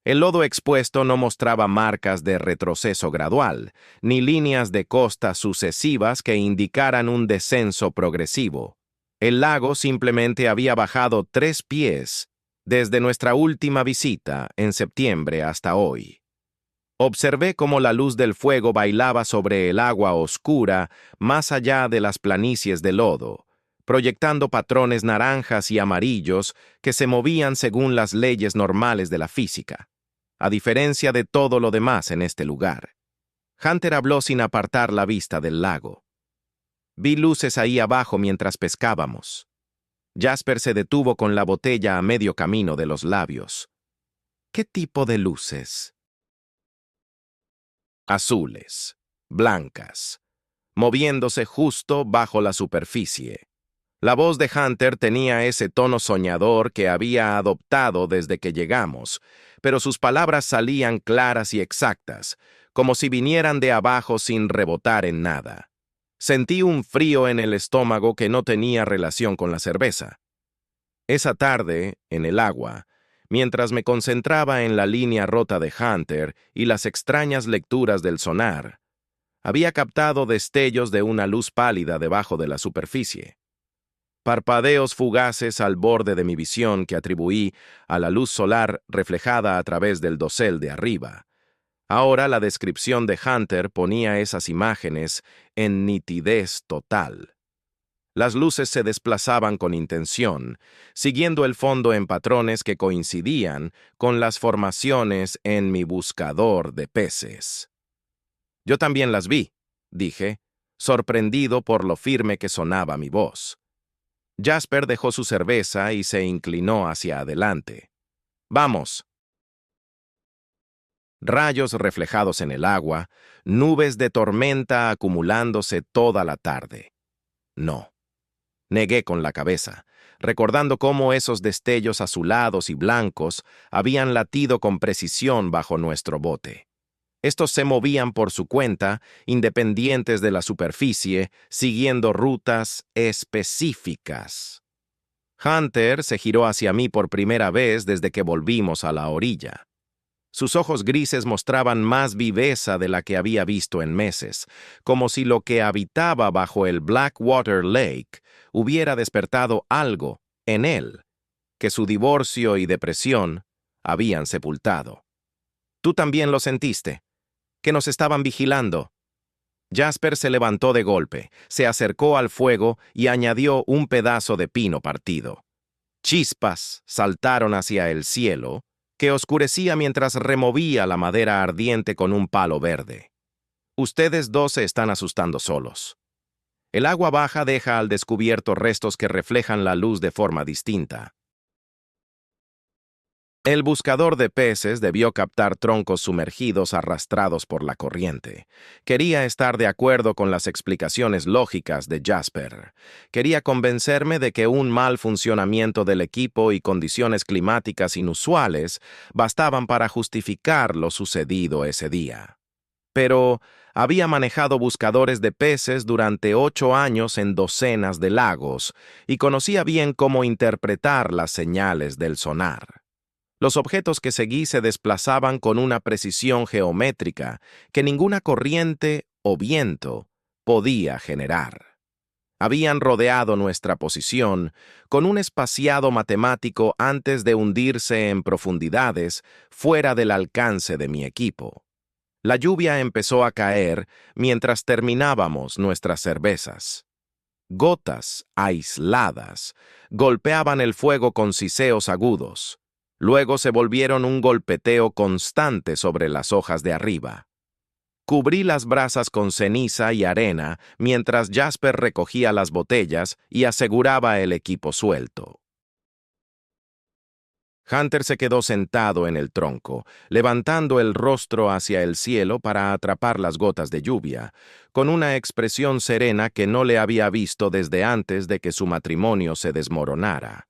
El lodo expuesto no mostraba marcas de retroceso gradual, ni líneas de costa sucesivas que indicaran un descenso progresivo. El lago simplemente había bajado 3 pies desde nuestra última visita en septiembre hasta hoy. Observé cómo la luz del fuego bailaba sobre el agua oscura más allá de las planicies de lodo, proyectando patrones naranjas y amarillos que se movían según las leyes normales de la física, a diferencia de todo lo demás en este lugar. Hunter habló sin apartar la vista del lago. Vi luces ahí abajo mientras pescábamos. Jasper se detuvo con la botella a medio camino de los labios. ¿Qué tipo de luces? Azules, blancas, moviéndose justo bajo la superficie. La voz de Hunter tenía ese tono soñador que había adoptado desde que llegamos, pero sus palabras salían claras y exactas, como si vinieran de abajo sin rebotar en nada. Sentí un frío en el estómago que no tenía relación con la cerveza. Esa tarde, en el agua, mientras me concentraba en la línea rota de Hunter y las extrañas lecturas del sonar, había captado destellos de una luz pálida debajo de la superficie. Parpadeos fugaces al borde de mi visión que atribuí a la luz solar reflejada a través del dosel de arriba. Ahora la descripción de Hunter ponía esas imágenes en nitidez total. Las luces se desplazaban con intención, siguiendo el fondo en patrones que coincidían con las formaciones en mi buscador de peces. Yo también las vi, dije, sorprendido por lo firme que sonaba mi voz. Jasper dejó su cerveza y se inclinó hacia adelante. «Vamos». Rayos reflejados en el agua, nubes de tormenta acumulándose toda la tarde. No. Negué con la cabeza, recordando cómo esos destellos azulados y blancos habían latido con precisión bajo nuestro bote. Estos se movían por su cuenta, independientes de la superficie, siguiendo rutas específicas. Hunter se giró hacia mí por primera vez desde que volvimos a la orilla. Sus ojos grises mostraban más viveza de la que había visto en meses, como si lo que habitaba bajo el Blackwater Lake hubiera despertado algo en él, que su divorcio y depresión habían sepultado. «Tú también lo sentiste, que nos estaban vigilando». Jasper se levantó de golpe, se acercó al fuego y añadió un pedazo de pino partido. Chispas saltaron hacia el cielo, que oscurecía mientras removía la madera ardiente con un palo verde. «Ustedes dos se están asustando solos. El agua baja deja al descubierto restos que reflejan la luz de forma distinta. El buscador de peces debió captar troncos sumergidos arrastrados por la corriente. Quería estar de acuerdo con las explicaciones lógicas de Jasper. Quería convencerme de que un mal funcionamiento del equipo y condiciones climáticas inusuales bastaban para justificar lo sucedido ese día. Pero había manejado buscadores de peces durante 8 años en docenas de lagos y conocía bien cómo interpretar las señales del sonar. Los objetos que seguí se desplazaban con una precisión geométrica que ninguna corriente o viento podía generar. Habían rodeado nuestra posición con un espaciado matemático antes de hundirse en profundidades fuera del alcance de mi equipo. La lluvia empezó a caer mientras terminábamos nuestras cervezas. Gotas aisladas golpeaban el fuego con siseos agudos. Luego se volvieron un golpeteo constante sobre las hojas de arriba. Cubrí las brasas con ceniza y arena mientras Jasper recogía las botellas y aseguraba el equipo suelto. Hunter se quedó sentado en el tronco, levantando el rostro hacia el cielo para atrapar las gotas de lluvia, con una expresión serena que no le había visto desde antes de que su matrimonio se desmoronara.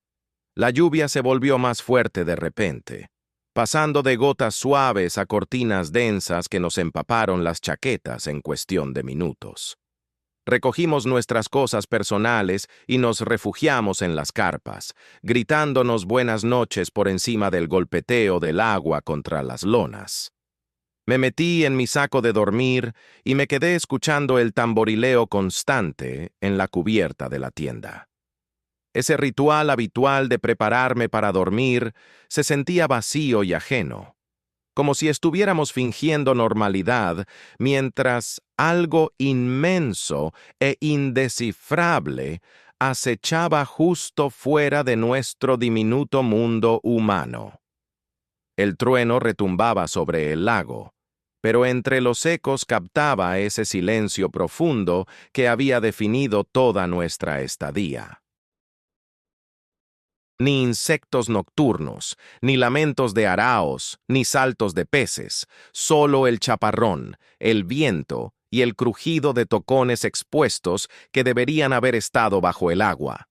La lluvia se volvió más fuerte de repente, pasando de gotas suaves a cortinas densas que nos empaparon las chaquetas en cuestión de minutos. Recogimos nuestras cosas personales y nos refugiamos en las carpas, gritándonos buenas noches por encima del golpeteo del agua contra las lonas. Me metí en mi saco de dormir y me quedé escuchando el tamborileo constante en la cubierta de la tienda. Ese ritual habitual de prepararme para dormir se sentía vacío y ajeno, como si estuviéramos fingiendo normalidad mientras algo inmenso e indescifrable acechaba justo fuera de nuestro diminuto mundo humano. El trueno retumbaba sobre el lago, pero entre los ecos captaba ese silencio profundo que había definido toda nuestra estadía. Ni insectos nocturnos, ni lamentos de araos, ni saltos de peces, solo el chaparrón, el viento y el crujido de tocones expuestos que deberían haber estado bajo el agua.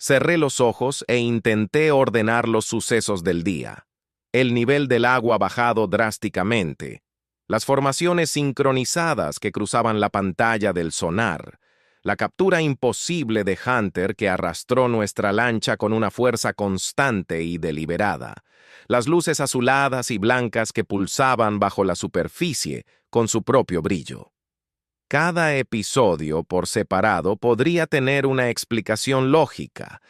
Cerré los ojos e intenté ordenar los sucesos del día. El nivel del agua bajado drásticamente, las formaciones sincronizadas que cruzaban la pantalla del sonar, La captura imposible de Hunter que arrastró nuestra lancha con una fuerza constante y deliberada. Las luces azuladas y blancas que pulsaban bajo la superficie con su propio brillo. Cada episodio por separado podría tener una explicación lógica,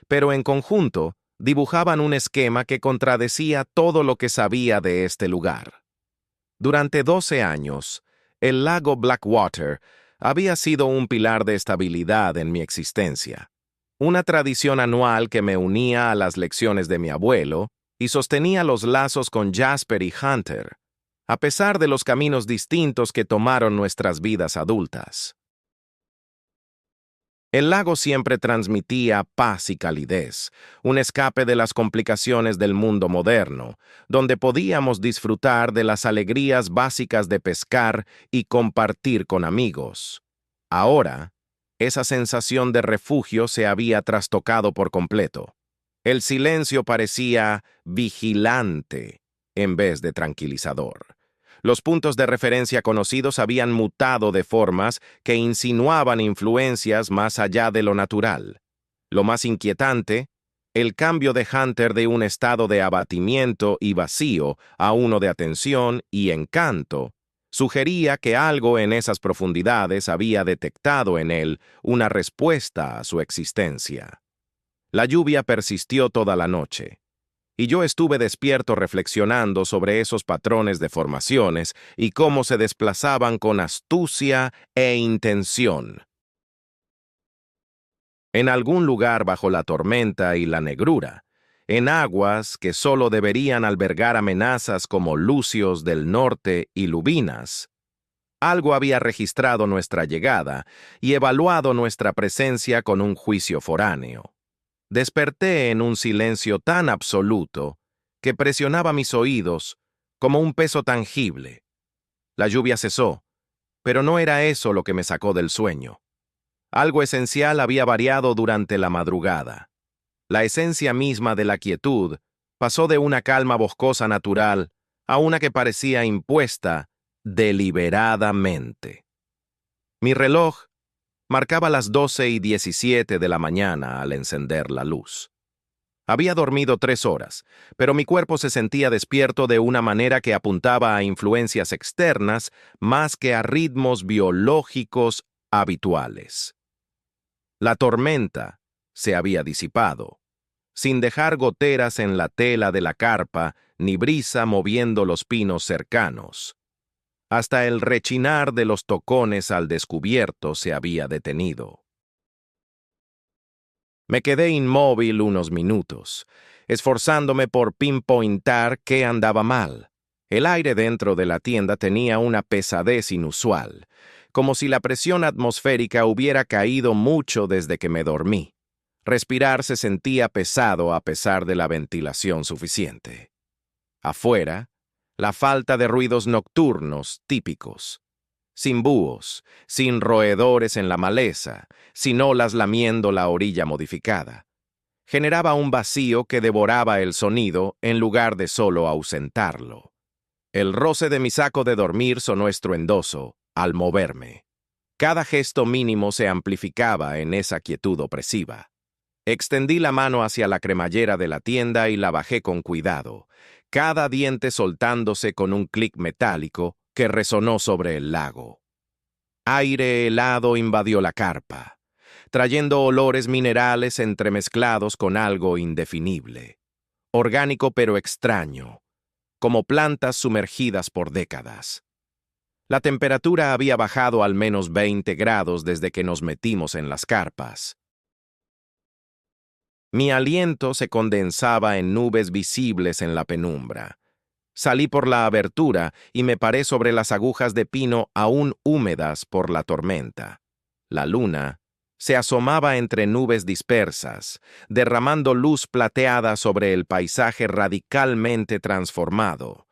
pero en conjunto dibujaban un esquema que contradecía todo lo que sabía de este lugar. Durante 12 años, el lago Blackwater había sido un pilar de estabilidad en mi existencia, una tradición anual que me unía a las lecciones de mi abuelo y sostenía los lazos con Jasper y Hunter, a pesar de los caminos distintos que tomaron nuestras vidas adultas. El lago siempre transmitía paz y calidez, un escape de las complicaciones del mundo moderno, donde podíamos disfrutar de las alegrías básicas de pescar y compartir con amigos. Ahora, esa sensación de refugio se había trastocado por completo. El silencio parecía vigilante en vez de tranquilizador. Los puntos de referencia conocidos habían mutado de formas que insinuaban influencias más allá de lo natural. Lo más inquietante, el cambio de Hunter de un estado de abatimiento y vacío a uno de atención y encanto, sugería que algo en esas profundidades había detectado en él una respuesta a su existencia. La lluvia persistió toda la noche, y yo estuve despierto reflexionando sobre esos patrones de formaciones y cómo se desplazaban con astucia e intención. En algún lugar bajo la tormenta y la negrura, en aguas que solo deberían albergar amenazas como lucios del norte y lubinas, algo había registrado nuestra llegada y evaluado nuestra presencia con un juicio foráneo. Desperté en un silencio tan absoluto que presionaba mis oídos como un peso tangible. La lluvia cesó, pero no era eso lo que me sacó del sueño. Algo esencial había variado durante la madrugada. La esencia misma de la quietud pasó de una calma boscosa natural a una que parecía impuesta deliberadamente. Mi reloj marcaba las 12:17 de la mañana al encender la luz. Había dormido 3 horas, pero mi cuerpo se sentía despierto de una manera que apuntaba a influencias externas más que a ritmos biológicos habituales. La tormenta se había disipado, sin dejar goteras en la tela de la carpa ni brisa moviendo los pinos cercanos. Hasta el rechinar de los tocones al descubierto se había detenido. Me quedé inmóvil unos minutos, esforzándome por pinpointar qué andaba mal. El aire dentro de la tienda tenía una pesadez inusual, como si la presión atmosférica hubiera caído mucho desde que me dormí. Respirar se sentía pesado a pesar de la ventilación suficiente. Afuera, la falta de ruidos nocturnos típicos. Sin búhos, sin roedores en la maleza, sin olas lamiendo la orilla modificada. Generaba un vacío que devoraba el sonido en lugar de solo ausentarlo. El roce de mi saco de dormir sonó estruendoso al moverme. Cada gesto mínimo se amplificaba en esa quietud opresiva. Extendí la mano hacia la cremallera de la tienda y la bajé con cuidado, cada diente soltándose con un clic metálico que resonó sobre el lago. Aire helado invadió la carpa, trayendo olores minerales entremezclados con algo indefinible, orgánico pero extraño, como plantas sumergidas por décadas. La temperatura había bajado al menos 20 grados desde que nos metimos en las carpas. Mi aliento se condensaba en nubes visibles en la penumbra. Salí por la abertura y me paré sobre las agujas de pino aún húmedas por la tormenta. La luna se asomaba entre nubes dispersas, derramando luz plateada sobre el paisaje radicalmente transformado.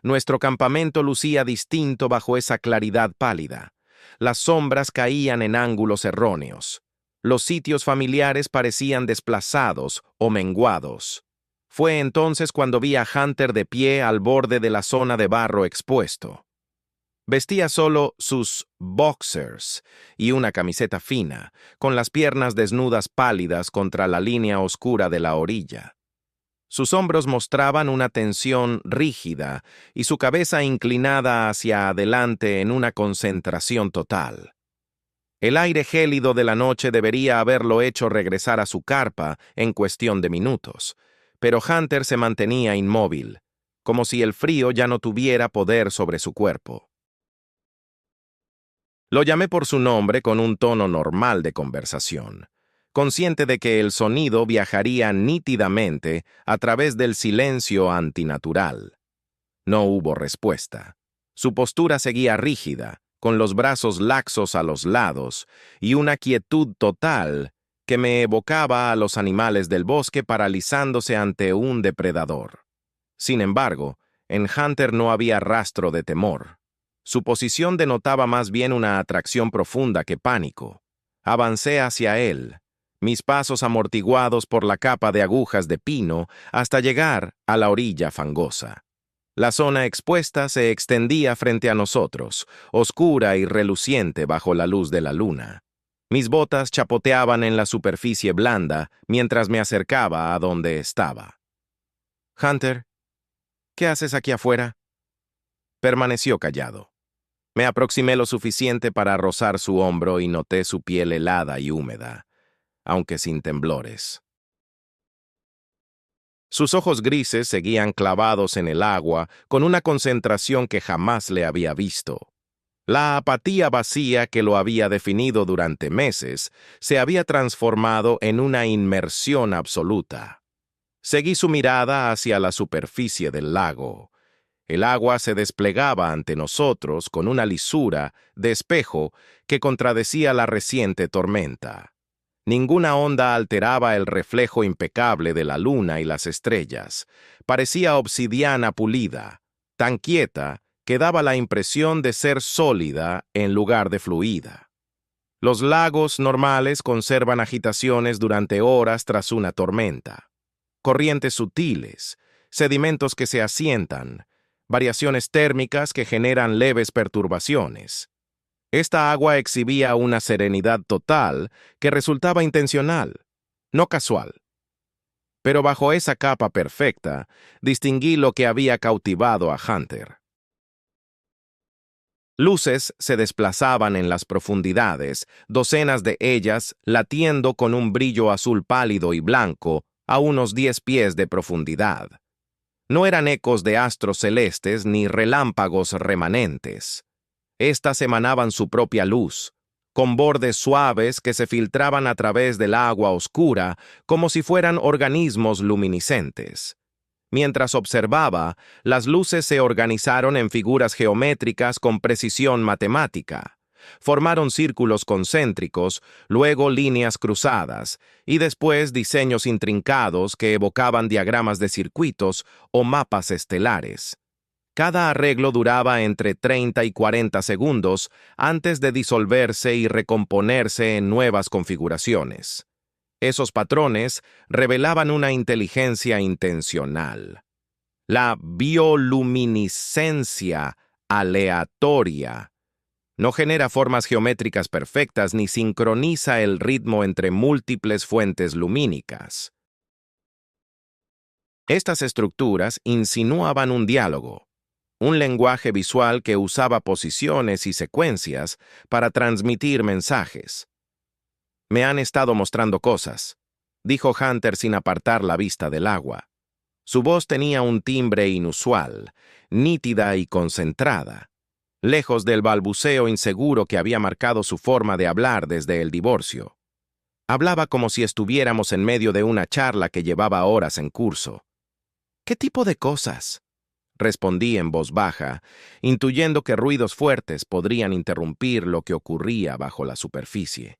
Nuestro campamento lucía distinto bajo esa claridad pálida. Las sombras caían en ángulos erróneos. Los sitios familiares parecían desplazados o menguados. Fue entonces cuando vi a Hunter de pie al borde de la zona de barro expuesto. Vestía solo sus boxers y una camiseta fina, con las piernas desnudas pálidas contra la línea oscura de la orilla. Sus hombros mostraban una tensión rígida y su cabeza inclinada hacia adelante en una concentración total. El aire gélido de la noche debería haberlo hecho regresar a su carpa en cuestión de minutos, pero Hunter se mantenía inmóvil, como si el frío ya no tuviera poder sobre su cuerpo. Lo llamé por su nombre con un tono normal de conversación, consciente de que el sonido viajaría nítidamente a través del silencio antinatural. No hubo respuesta. Su postura seguía rígida, con los brazos laxos a los lados, y una quietud total que me evocaba a los animales del bosque paralizándose ante un depredador. Sin embargo, en Hunter no había rastro de temor. Su posición denotaba más bien una atracción profunda que pánico. Avancé hacia él, mis pasos amortiguados por la capa de agujas de pino hasta llegar a la orilla fangosa. La zona expuesta se extendía frente a nosotros, oscura y reluciente bajo la luz de la luna. Mis botas chapoteaban en la superficie blanda mientras me acercaba a donde estaba. «Hunter, ¿qué haces aquí afuera?» Permaneció callado. Me aproximé lo suficiente para rozar su hombro y noté su piel helada y húmeda, aunque sin temblores. Sus ojos grises seguían clavados en el agua con una concentración que jamás le había visto. La apatía vacía que lo había definido durante meses se había transformado en una inmersión absoluta. Seguí su mirada hacia la superficie del lago. El agua se desplegaba ante nosotros con una lisura de espejo que contradecía la reciente tormenta. Ninguna onda alteraba el reflejo impecable de la luna y las estrellas. Parecía obsidiana pulida, tan quieta que daba la impresión de ser sólida en lugar de fluida. Los lagos normales conservan agitaciones durante horas tras una tormenta. Corrientes sutiles, sedimentos que se asientan, variaciones térmicas que generan leves perturbaciones. Esta agua exhibía una serenidad total que resultaba intencional, no casual. Pero bajo esa capa perfecta, distinguí lo que había cautivado a Hunter. Luces se desplazaban en las profundidades, docenas de ellas latiendo con un brillo azul pálido y blanco a unos 10 pies de profundidad. No eran ecos de astros celestes ni relámpagos remanentes. Estas emanaban su propia luz, con bordes suaves que se filtraban a través del agua oscura como si fueran organismos luminiscentes. Mientras observaba, las luces se organizaron en figuras geométricas con precisión matemática. Formaron círculos concéntricos, luego líneas cruzadas, y después diseños intrincados que evocaban diagramas de circuitos o mapas estelares. Cada arreglo duraba entre 30 y 40 segundos antes de disolverse y recomponerse en nuevas configuraciones. Esos patrones revelaban una inteligencia intencional. La bioluminiscencia aleatoria no genera formas geométricas perfectas ni sincroniza el ritmo entre múltiples fuentes lumínicas. Estas estructuras insinuaban un diálogo, un lenguaje visual que usaba posiciones y secuencias para transmitir mensajes. «Me han estado mostrando cosas», dijo Hunter sin apartar la vista del agua. Su voz tenía un timbre inusual, nítida y concentrada, lejos del balbuceo inseguro que había marcado su forma de hablar desde el divorcio. Hablaba como si estuviéramos en medio de una charla que llevaba horas en curso. «¿Qué tipo de cosas?», respondí en voz baja, intuyendo que ruidos fuertes podrían interrumpir lo que ocurría bajo la superficie.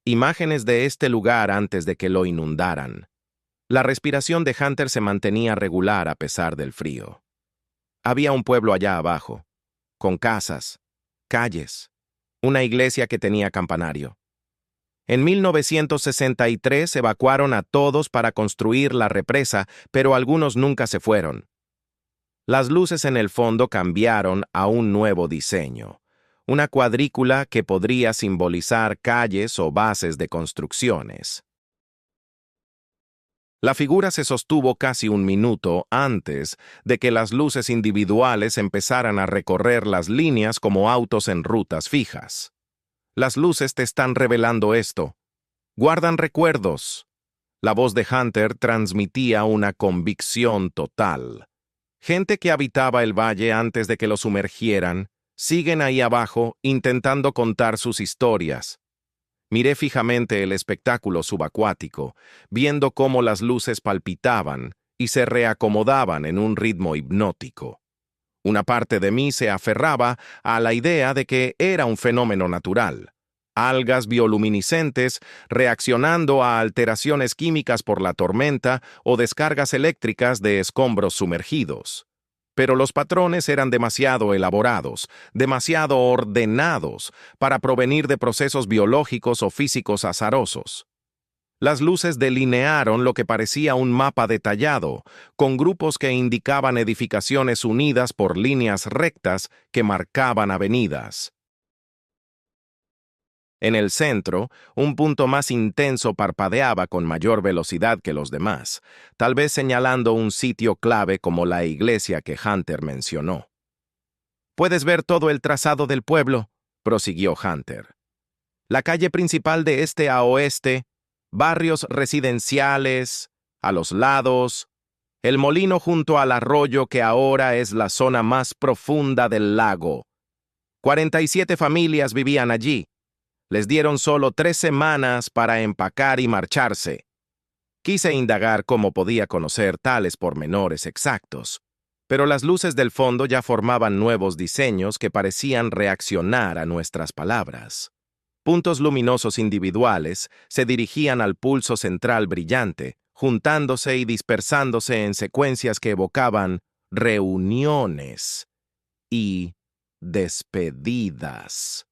Imágenes de este lugar antes de que lo inundaran. La respiración de Hunter se mantenía regular a pesar del frío. Había un pueblo allá abajo, con casas, calles, una iglesia que tenía campanario. En 1963 evacuaron a todos para construir la represa, pero algunos nunca se fueron. Las luces en el fondo cambiaron a un nuevo diseño, una cuadrícula que podría simbolizar calles o bases de construcciones. La figura se sostuvo casi un minuto antes de que las luces individuales empezaran a recorrer las líneas como autos en rutas fijas. Las luces te están revelando esto. Guardan recuerdos. La voz de Hunter transmitía una convicción total. Gente que habitaba el valle antes de que lo sumergieran, siguen ahí abajo intentando contar sus historias. Miré fijamente el espectáculo subacuático, viendo cómo las luces palpitaban y se reacomodaban en un ritmo hipnótico. Una parte de mí se aferraba a la idea de que era un fenómeno natural. Algas bioluminiscentes reaccionando a alteraciones químicas por la tormenta o descargas eléctricas de escombros sumergidos. Pero los patrones eran demasiado elaborados, demasiado ordenados para provenir de procesos biológicos o físicos azarosos. Las luces delinearon lo que parecía un mapa detallado, con grupos que indicaban edificaciones unidas por líneas rectas que marcaban avenidas. En el centro, un punto más intenso parpadeaba con mayor velocidad que los demás, tal vez señalando un sitio clave como la iglesia que Hunter mencionó. «Puedes ver todo el trazado del pueblo», prosiguió Hunter. «La calle principal de este a oeste, barrios residenciales, a los lados, el molino junto al arroyo que ahora es la zona más profunda del lago. 47 familias vivían allí. Les dieron solo 3 semanas para empacar y marcharse. Quise indagar cómo podía conocer tales pormenores exactos, pero las luces del fondo ya formaban nuevos diseños que parecían reaccionar a nuestras palabras. Puntos luminosos individuales se dirigían al pulso central brillante, juntándose y dispersándose en secuencias que evocaban reuniones y despedidas.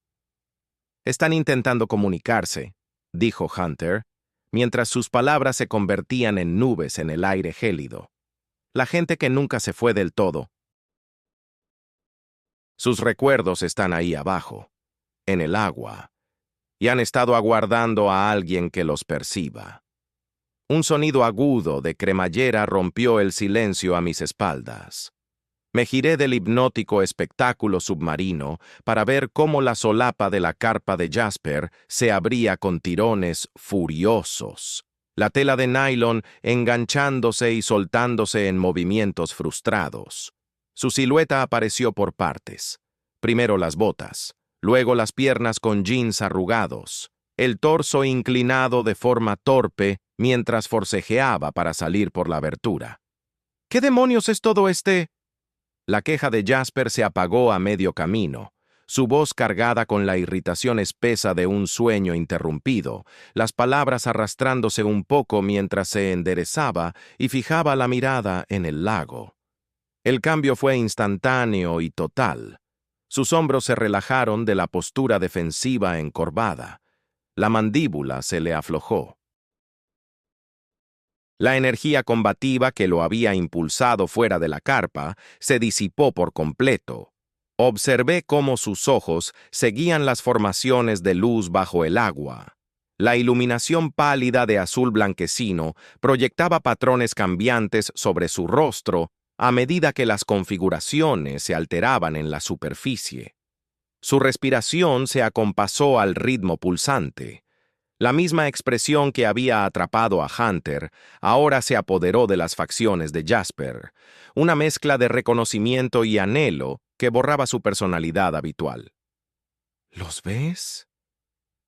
«Están intentando comunicarse», dijo Hunter, mientras sus palabras se convertían en nubes en el aire gélido. «La gente que nunca se fue del todo. Sus recuerdos están ahí abajo, en el agua, y han estado aguardando a alguien que los perciba». Un sonido agudo de cremallera rompió el silencio a mis espaldas. Me giré del hipnótico espectáculo submarino para ver cómo la solapa de la carpa de Jasper se abría con tirones furiosos, la tela de nylon enganchándose y soltándose en movimientos frustrados. Su silueta apareció por partes. Primero las botas, luego las piernas con jeans arrugados, el torso inclinado de forma torpe mientras forcejeaba para salir por la abertura. «¿Qué demonios es todo este...?» La queja de Jasper se apagó a medio camino, su voz cargada con la irritación espesa de un sueño interrumpido, las palabras arrastrándose un poco mientras se enderezaba y fijaba la mirada en el lago. El cambio fue instantáneo y total. Sus hombros se relajaron de la postura defensiva encorvada. La mandíbula se le aflojó. La energía combativa que lo había impulsado fuera de la carpa se disipó por completo. Observé cómo sus ojos seguían las formaciones de luz bajo el agua. La iluminación pálida de azul blanquecino proyectaba patrones cambiantes sobre su rostro a medida que las configuraciones se alteraban en la superficie. Su respiración se acompasó al ritmo pulsante. La misma expresión que había atrapado a Hunter ahora se apoderó de las facciones de Jasper, una mezcla de reconocimiento y anhelo que borraba su personalidad habitual. ¿Los ves?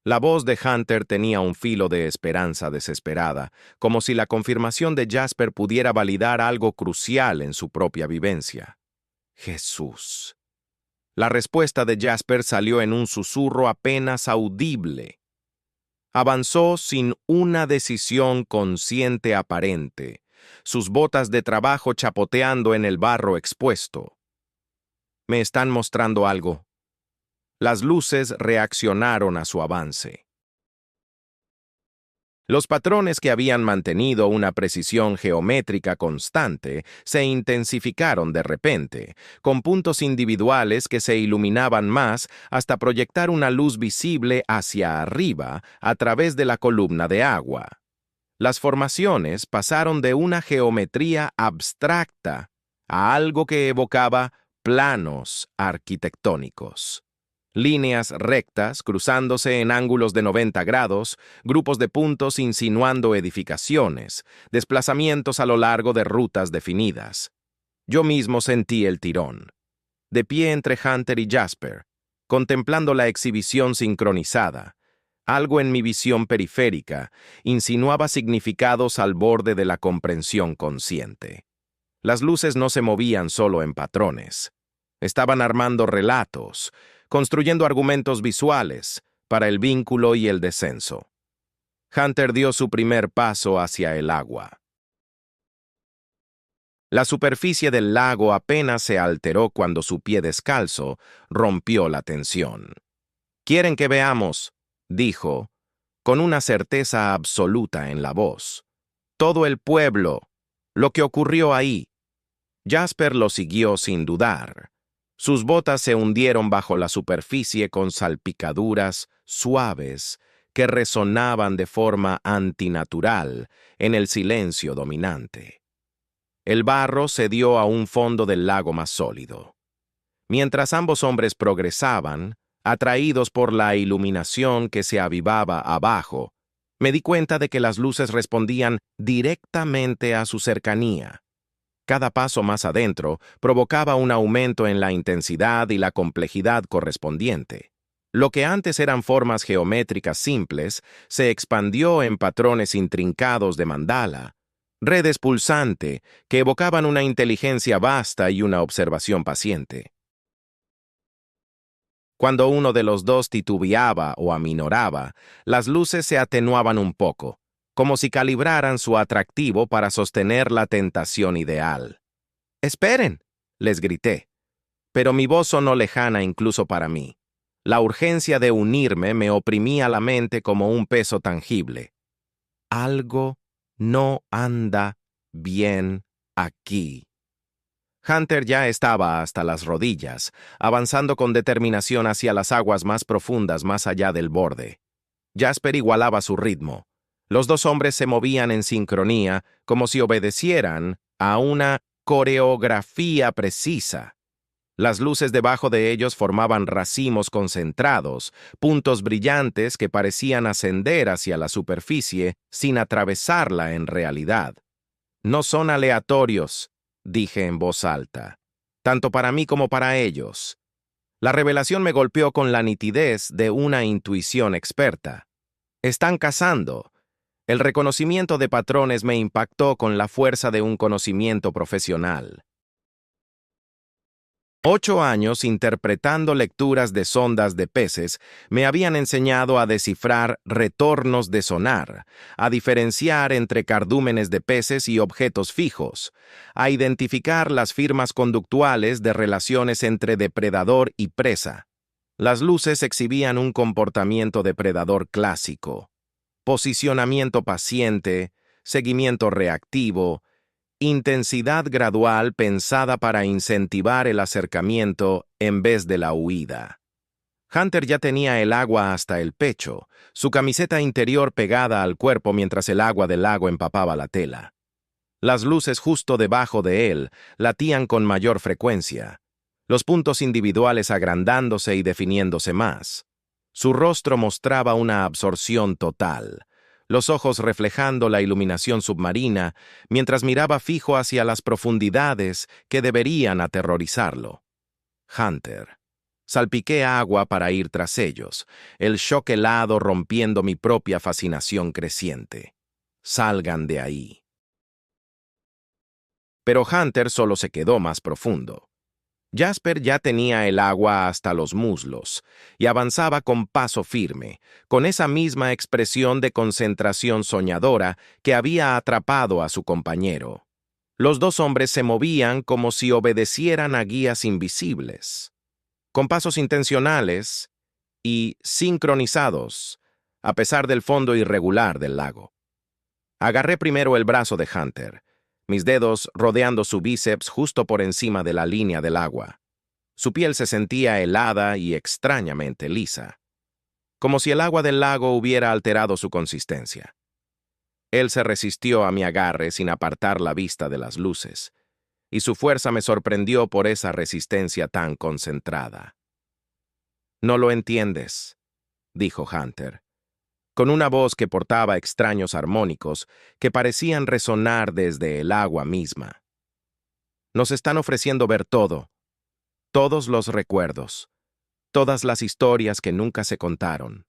La voz de Hunter tenía un filo de esperanza desesperada, como si la confirmación de Jasper pudiera validar algo crucial en su propia vivencia. Jesús. La respuesta de Jasper salió en un susurro apenas audible. Avanzó sin una decisión consciente aparente, sus botas de trabajo chapoteando en el barro expuesto. «Me están mostrando algo». Las luces reaccionaron a su avance. Los patrones que habían mantenido una precisión geométrica constante se intensificaron de repente, con puntos individuales que se iluminaban más hasta proyectar una luz visible hacia arriba a través de la columna de agua. Las formaciones pasaron de una geometría abstracta a algo que evocaba planos arquitectónicos. Líneas rectas cruzándose en ángulos de 90 grados, grupos de puntos insinuando edificaciones, desplazamientos a lo largo de rutas definidas. Yo mismo sentí el tirón. De pie entre Hunter y Jasper, contemplando la exhibición sincronizada, algo en mi visión periférica insinuaba significados al borde de la comprensión consciente. Las luces no se movían solo en patrones. Estaban armando relatos, construyendo argumentos visuales para el vínculo y el descenso. Hunter dio su primer paso hacia el agua. La superficie del lago apenas se alteró cuando su pie descalzo rompió la tensión. «¿Quieren que veamos?», dijo, con una certeza absoluta en la voz. «Todo el pueblo, lo que ocurrió ahí». Jasper lo siguió sin dudar. Sus botas se hundieron bajo la superficie con salpicaduras suaves que resonaban de forma antinatural en el silencio dominante. El barro cedió a un fondo del lago más sólido. Mientras ambos hombres progresaban, atraídos por la iluminación que se avivaba abajo, me di cuenta de que las luces respondían directamente a su cercanía. Cada paso más adentro provocaba un aumento en la intensidad y la complejidad correspondiente. Lo que antes eran formas geométricas simples se expandió en patrones intrincados de mandala, redes pulsante que evocaban una inteligencia vasta y una observación paciente. Cuando uno de los dos titubeaba o aminoraba, las luces se atenuaban un poco, como si calibraran su atractivo para sostener la tentación ideal. «¡Esperen!», les grité, pero mi voz sonó lejana incluso para mí. La urgencia de unirme me oprimía la mente como un peso tangible. Algo no anda bien aquí. Hunter ya estaba hasta las rodillas, avanzando con determinación hacia las aguas más profundas más allá del borde. Jasper igualaba su ritmo. Los dos hombres se movían en sincronía, como si obedecieran a una coreografía precisa. Las luces debajo de ellos formaban racimos concentrados, puntos brillantes que parecían ascender hacia la superficie sin atravesarla en realidad. «No son aleatorios», dije en voz alta, tanto para mí como para ellos. La revelación me golpeó con la nitidez de una intuición experta. «Están cazando». El reconocimiento de patrones me impactó con la fuerza de un conocimiento profesional. 8 años interpretando lecturas de sondas de peces me habían enseñado a descifrar retornos de sonar, a diferenciar entre cardúmenes de peces y objetos fijos, a identificar las firmas conductuales de relaciones entre depredador y presa. Las luces exhibían un comportamiento depredador clásico: posicionamiento paciente, seguimiento reactivo, intensidad gradual pensada para incentivar el acercamiento en vez de la huida. Hunter ya tenía el agua hasta el pecho, su camiseta interior pegada al cuerpo mientras el agua del lago empapaba la tela. Las luces justo debajo de él latían con mayor frecuencia, los puntos individuales agrandándose y definiéndose más. Su rostro mostraba una absorción total, los ojos reflejando la iluminación submarina, mientras miraba fijo hacia las profundidades que deberían aterrorizarlo. «Hunter». Salpiqué agua para ir tras ellos, el shock helado rompiendo mi propia fascinación creciente. «Salgan de ahí». Pero Hunter solo se quedó más profundo. Jasper ya tenía el agua hasta los muslos y avanzaba con paso firme, con esa misma expresión de concentración soñadora que había atrapado a su compañero. Los dos hombres se movían como si obedecieran a guías invisibles, con pasos intencionales y sincronizados, a pesar del fondo irregular del lago. Agarré primero el brazo de Hunter, mis dedos rodeando su bíceps justo por encima de la línea del agua. Su piel se sentía helada y extrañamente lisa, como si el agua del lago hubiera alterado su consistencia. Él se resistió a mi agarre sin apartar la vista de las luces, y su fuerza me sorprendió por esa resistencia tan concentrada. «No lo entiendes», dijo Hunter, con una voz que portaba extraños armónicos que parecían resonar desde el agua misma. «Nos están ofreciendo ver todo, todos los recuerdos, todas las historias que nunca se contaron».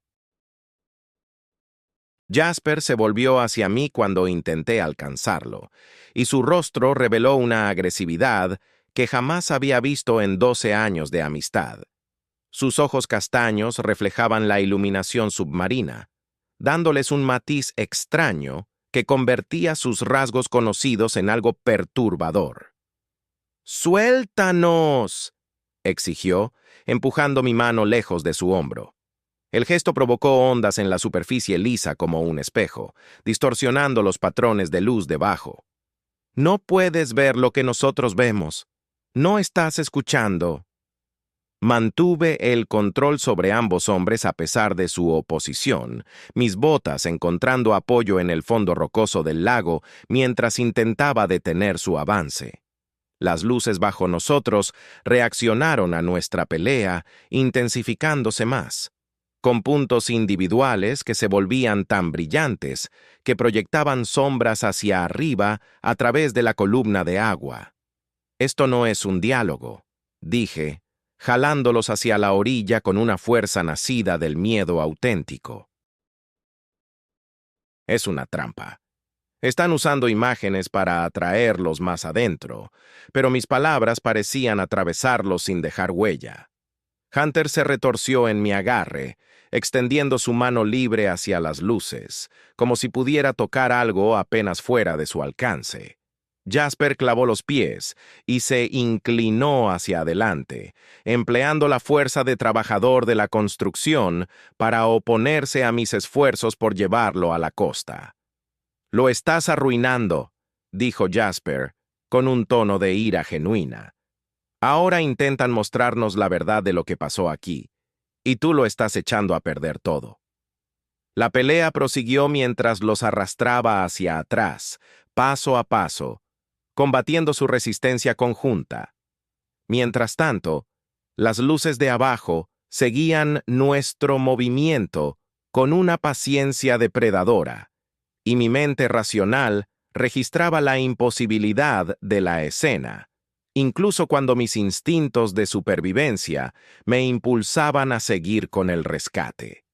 Jasper se volvió hacia mí cuando intenté alcanzarlo, y su rostro reveló una agresividad que jamás había visto en 12 años de amistad. Sus ojos castaños reflejaban la iluminación submarina, dándoles un matiz extraño que convertía sus rasgos conocidos en algo perturbador. «¡Suéltanos!», exigió, empujando mi mano lejos de su hombro. El gesto provocó ondas en la superficie lisa como un espejo, distorsionando los patrones de luz debajo. «No puedes ver lo que nosotros vemos. No estás escuchando». Mantuve el control sobre ambos hombres a pesar de su oposición, mis botas encontrando apoyo en el fondo rocoso del lago mientras intentaba detener su avance. Las luces bajo nosotros reaccionaron a nuestra pelea, intensificándose más, con puntos individuales que se volvían tan brillantes que proyectaban sombras hacia arriba a través de la columna de agua. «Esto no es un diálogo», dije, jalándolos hacia la orilla con una fuerza nacida del miedo auténtico. «Es una trampa. Están usando imágenes para atraerlos más adentro, pero mis palabras parecían atravesarlos sin dejar huella». Hunter se retorció en mi agarre, extendiendo su mano libre hacia las luces, como si pudiera tocar algo apenas fuera de su alcance. Jasper clavó los pies y se inclinó hacia adelante, empleando la fuerza de trabajador de la construcción para oponerse a mis esfuerzos por llevarlo a la costa. «Lo estás arruinando», dijo Jasper, con un tono de ira genuina. «Ahora intentan mostrarnos la verdad de lo que pasó aquí, y tú lo estás echando a perder todo». La pelea prosiguió mientras los arrastraba hacia atrás, paso a paso, combatiendo su resistencia conjunta. Mientras tanto, las luces de abajo seguían nuestro movimiento con una paciencia depredadora, y mi mente racional registraba la imposibilidad de la escena, incluso cuando mis instintos de supervivencia me impulsaban a seguir con el rescate.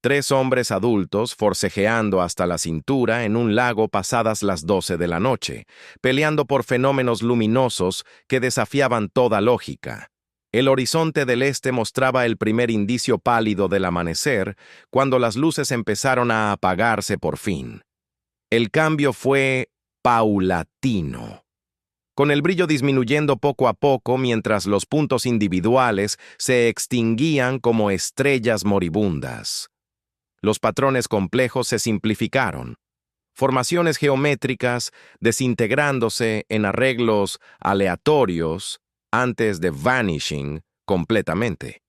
3 hombres adultos forcejeando hasta la cintura en un lago pasadas las 12 de la noche, peleando por fenómenos luminosos que desafiaban toda lógica. El horizonte del este mostraba el primer indicio pálido del amanecer cuando las luces empezaron a apagarse por fin. El cambio fue paulatino, con el brillo disminuyendo poco a poco mientras los puntos individuales se extinguían como estrellas moribundas. Los patrones complejos se simplificaron, formaciones geométricas desintegrándose en arreglos aleatorios antes de vanishing completamente.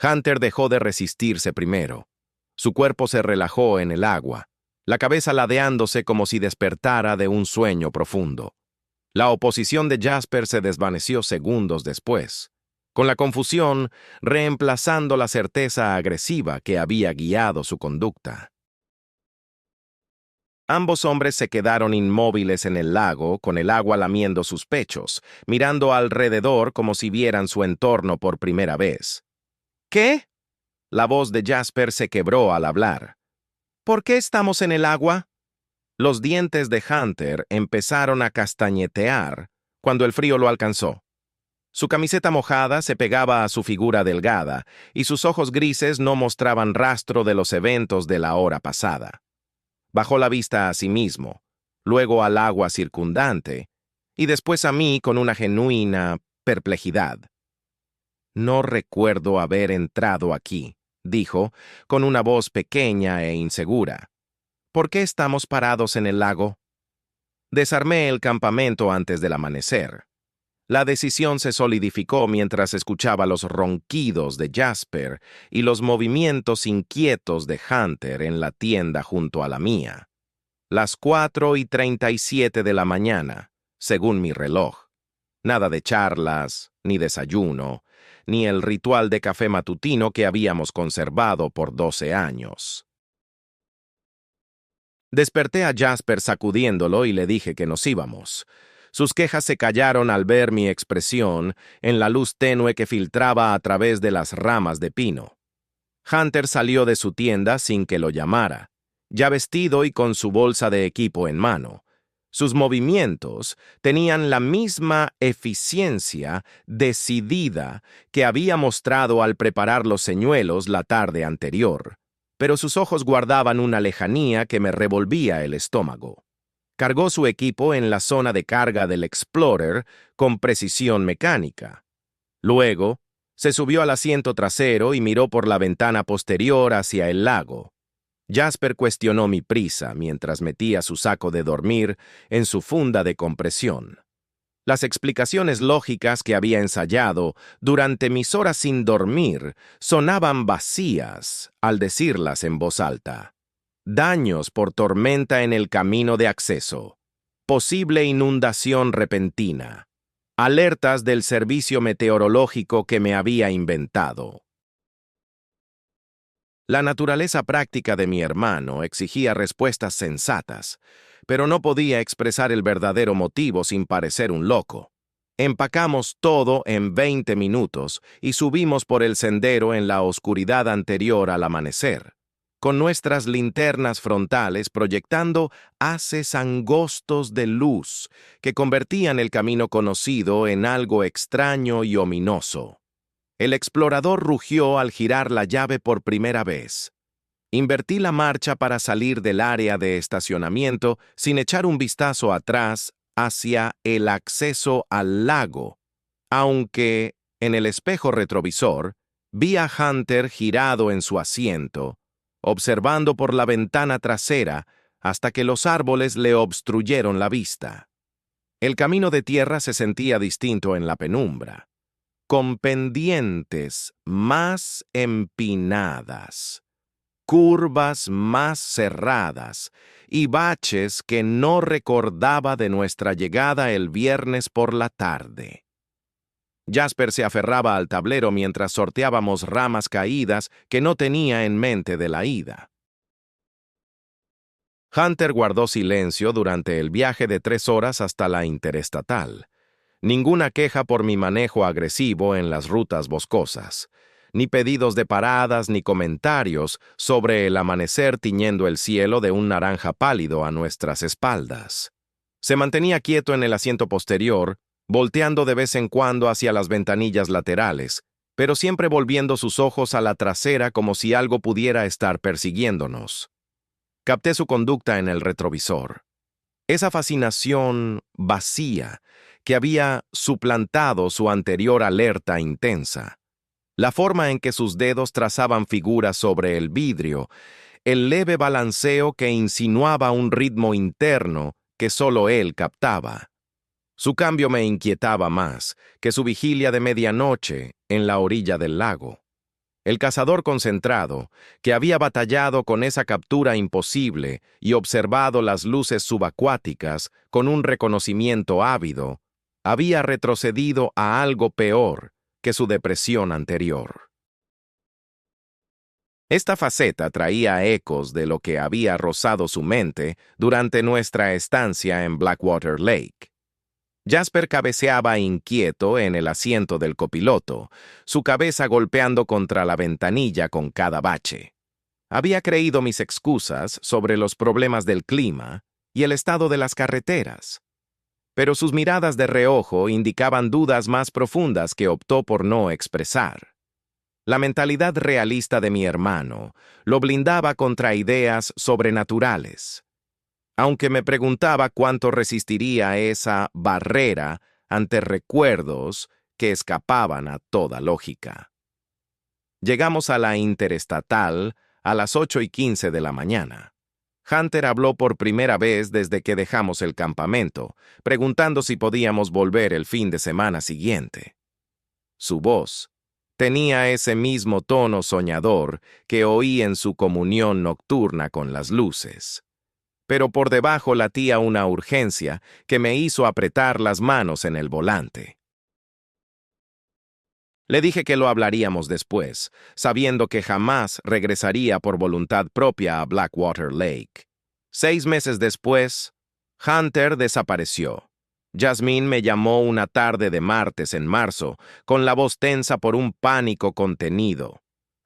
Hunter dejó de resistirse primero. Su cuerpo se relajó en el agua, la cabeza ladeándose como si despertara de un sueño profundo. La oposición de Jasper se desvaneció segundos después, con la confusión reemplazando la certeza agresiva que había guiado su conducta. Ambos hombres se quedaron inmóviles en el lago, con el agua lamiendo sus pechos, mirando alrededor como si vieran su entorno por primera vez. «¿Qué?», la voz de Jasper se quebró al hablar. «¿Por qué estamos en el agua?». Los dientes de Hunter empezaron a castañetear cuando el frío lo alcanzó. Su camiseta mojada se pegaba a su figura delgada, y sus ojos grises no mostraban rastro de los eventos de la hora pasada. Bajó la vista a sí mismo, luego al agua circundante, y después a mí con una genuina perplejidad. «No recuerdo haber entrado aquí», dijo, con una voz pequeña e insegura. ¿Por qué estamos parados en el lago? Desarmé el campamento antes del amanecer. La decisión se solidificó mientras escuchaba los ronquidos de Jasper y los movimientos inquietos de Hunter en la tienda junto a la mía. Las 4:37 de la mañana, según mi reloj. Nada de charlas, ni desayuno, ni el ritual de café matutino que habíamos conservado por 12 años. Desperté a Jasper sacudiéndolo y le dije que nos íbamos. Sus quejas se callaron al ver mi expresión en la luz tenue que filtraba a través de las ramas de pino. Hunter salió de su tienda sin que lo llamara, ya vestido y con su bolsa de equipo en mano. Sus movimientos tenían la misma eficiencia decidida que había mostrado al preparar los señuelos la tarde anterior, pero sus ojos guardaban una lejanía que me revolvía el estómago. Cargó su equipo en la zona de carga del Explorer con precisión mecánica. Luego, se subió al asiento trasero y miró por la ventana posterior hacia el lago. Jasper cuestionó mi prisa mientras metía su saco de dormir en su funda de compresión. Las explicaciones lógicas que había ensayado durante mis horas sin dormir sonaban vacías al decirlas en voz alta. Daños por tormenta en el camino de acceso. Posible inundación repentina. Alertas del servicio meteorológico que me había inventado. La naturaleza práctica de mi hermano exigía respuestas sensatas, pero no podía expresar el verdadero motivo sin parecer un loco. Empacamos todo en 20 minutos y subimos por el sendero en la oscuridad anterior al amanecer, con nuestras linternas frontales proyectando haces angostos de luz que convertían el camino conocido en algo extraño y ominoso. El explorador rugió al girar la llave por primera vez. Invertí la marcha para salir del área de estacionamiento sin echar un vistazo atrás hacia el acceso al lago, aunque, en el espejo retrovisor, vi a Hunter girado en su asiento, observando por la ventana trasera hasta que los árboles le obstruyeron la vista. El camino de tierra se sentía distinto en la penumbra, con pendientes más empinadas, curvas más cerradas y baches que no recordaba de nuestra llegada el viernes por la tarde. Jasper se aferraba al tablero mientras sorteábamos ramas caídas que no tenía en mente de la ida. Hunter guardó silencio durante el viaje de 3 horas hasta la interestatal. Ninguna queja por mi manejo agresivo en las rutas boscosas, ni pedidos de paradas ni comentarios sobre el amanecer tiñendo el cielo de un naranja pálido a nuestras espaldas. Se mantenía quieto en el asiento posterior, volteando de vez en cuando hacia las ventanillas laterales, pero siempre volviendo sus ojos a la trasera como si algo pudiera estar persiguiéndonos. Capté su conducta en el retrovisor. Esa fascinación vacía que había suplantado su anterior alerta intensa. La forma en que sus dedos trazaban figuras sobre el vidrio, el leve balanceo que insinuaba un ritmo interno que solo él captaba. Su cambio me inquietaba más que su vigilia de medianoche en la orilla del lago. El cazador concentrado, que había batallado con esa captura imposible y observado las luces subacuáticas con un reconocimiento ávido, había retrocedido a algo peor que su depresión anterior. Esta faceta traía ecos de lo que había rozado su mente durante nuestra estancia en Blackwater Lake. Jasper cabeceaba inquieto en el asiento del copiloto, su cabeza golpeando contra la ventanilla con cada bache. Había creído mis excusas sobre los problemas del clima y el estado de las carreteras, pero sus miradas de reojo indicaban dudas más profundas que optó por no expresar. La mentalidad realista de mi hermano lo blindaba contra ideas sobrenaturales, aunque me preguntaba cuánto resistiría esa barrera ante recuerdos que escapaban a toda lógica. Llegamos a la interestatal a las 8:15 de la mañana. Hunter habló por primera vez desde que dejamos el campamento, preguntando si podíamos volver el fin de semana siguiente. Su voz tenía ese mismo tono soñador que oí en su comunión nocturna con las luces. Pero por debajo latía una urgencia que me hizo apretar las manos en el volante. Le dije que lo hablaríamos después, sabiendo que jamás regresaría por voluntad propia a Blackwater Lake. 6 meses después, Hunter desapareció. Jasmine me llamó una tarde de martes en marzo, con la voz tensa por un pánico contenido.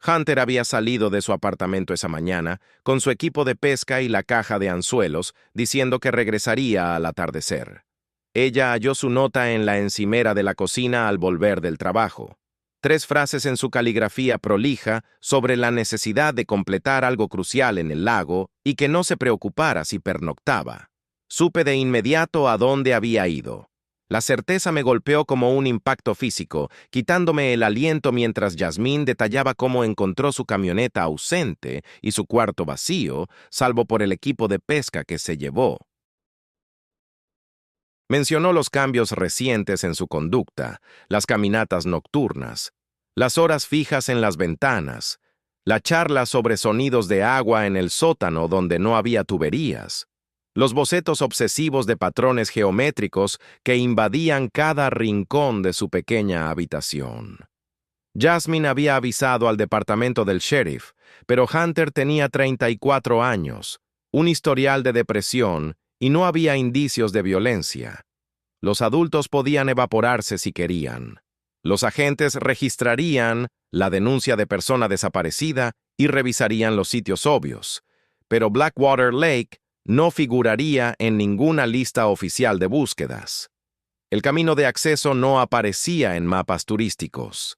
Hunter había salido de su apartamento esa mañana, con su equipo de pesca y la caja de anzuelos, diciendo que regresaría al atardecer. Ella halló su nota en la encimera de la cocina al volver del trabajo. 3 frases en su caligrafía prolija sobre la necesidad de completar algo crucial en el lago y que no se preocupara si pernoctaba. Supe de inmediato a dónde había ido. La certeza me golpeó como un impacto físico, quitándome el aliento mientras Jasmine detallaba cómo encontró su camioneta ausente y su cuarto vacío, salvo por el equipo de pesca que se llevó. Mencionó los cambios recientes en su conducta, las caminatas nocturnas, las horas fijas en las ventanas, la charla sobre sonidos de agua en el sótano donde no había tuberías, los bocetos obsesivos de patrones geométricos que invadían cada rincón de su pequeña habitación. Jasmine había avisado al departamento del sheriff, pero Hunter tenía 34 años, un historial de depresión y no había indicios de violencia. Los adultos podían evaporarse si querían. Los agentes registrarían la denuncia de persona desaparecida y revisarían los sitios obvios, pero Blackwater Lake no figuraría en ninguna lista oficial de búsquedas. El camino de acceso no aparecía en mapas turísticos.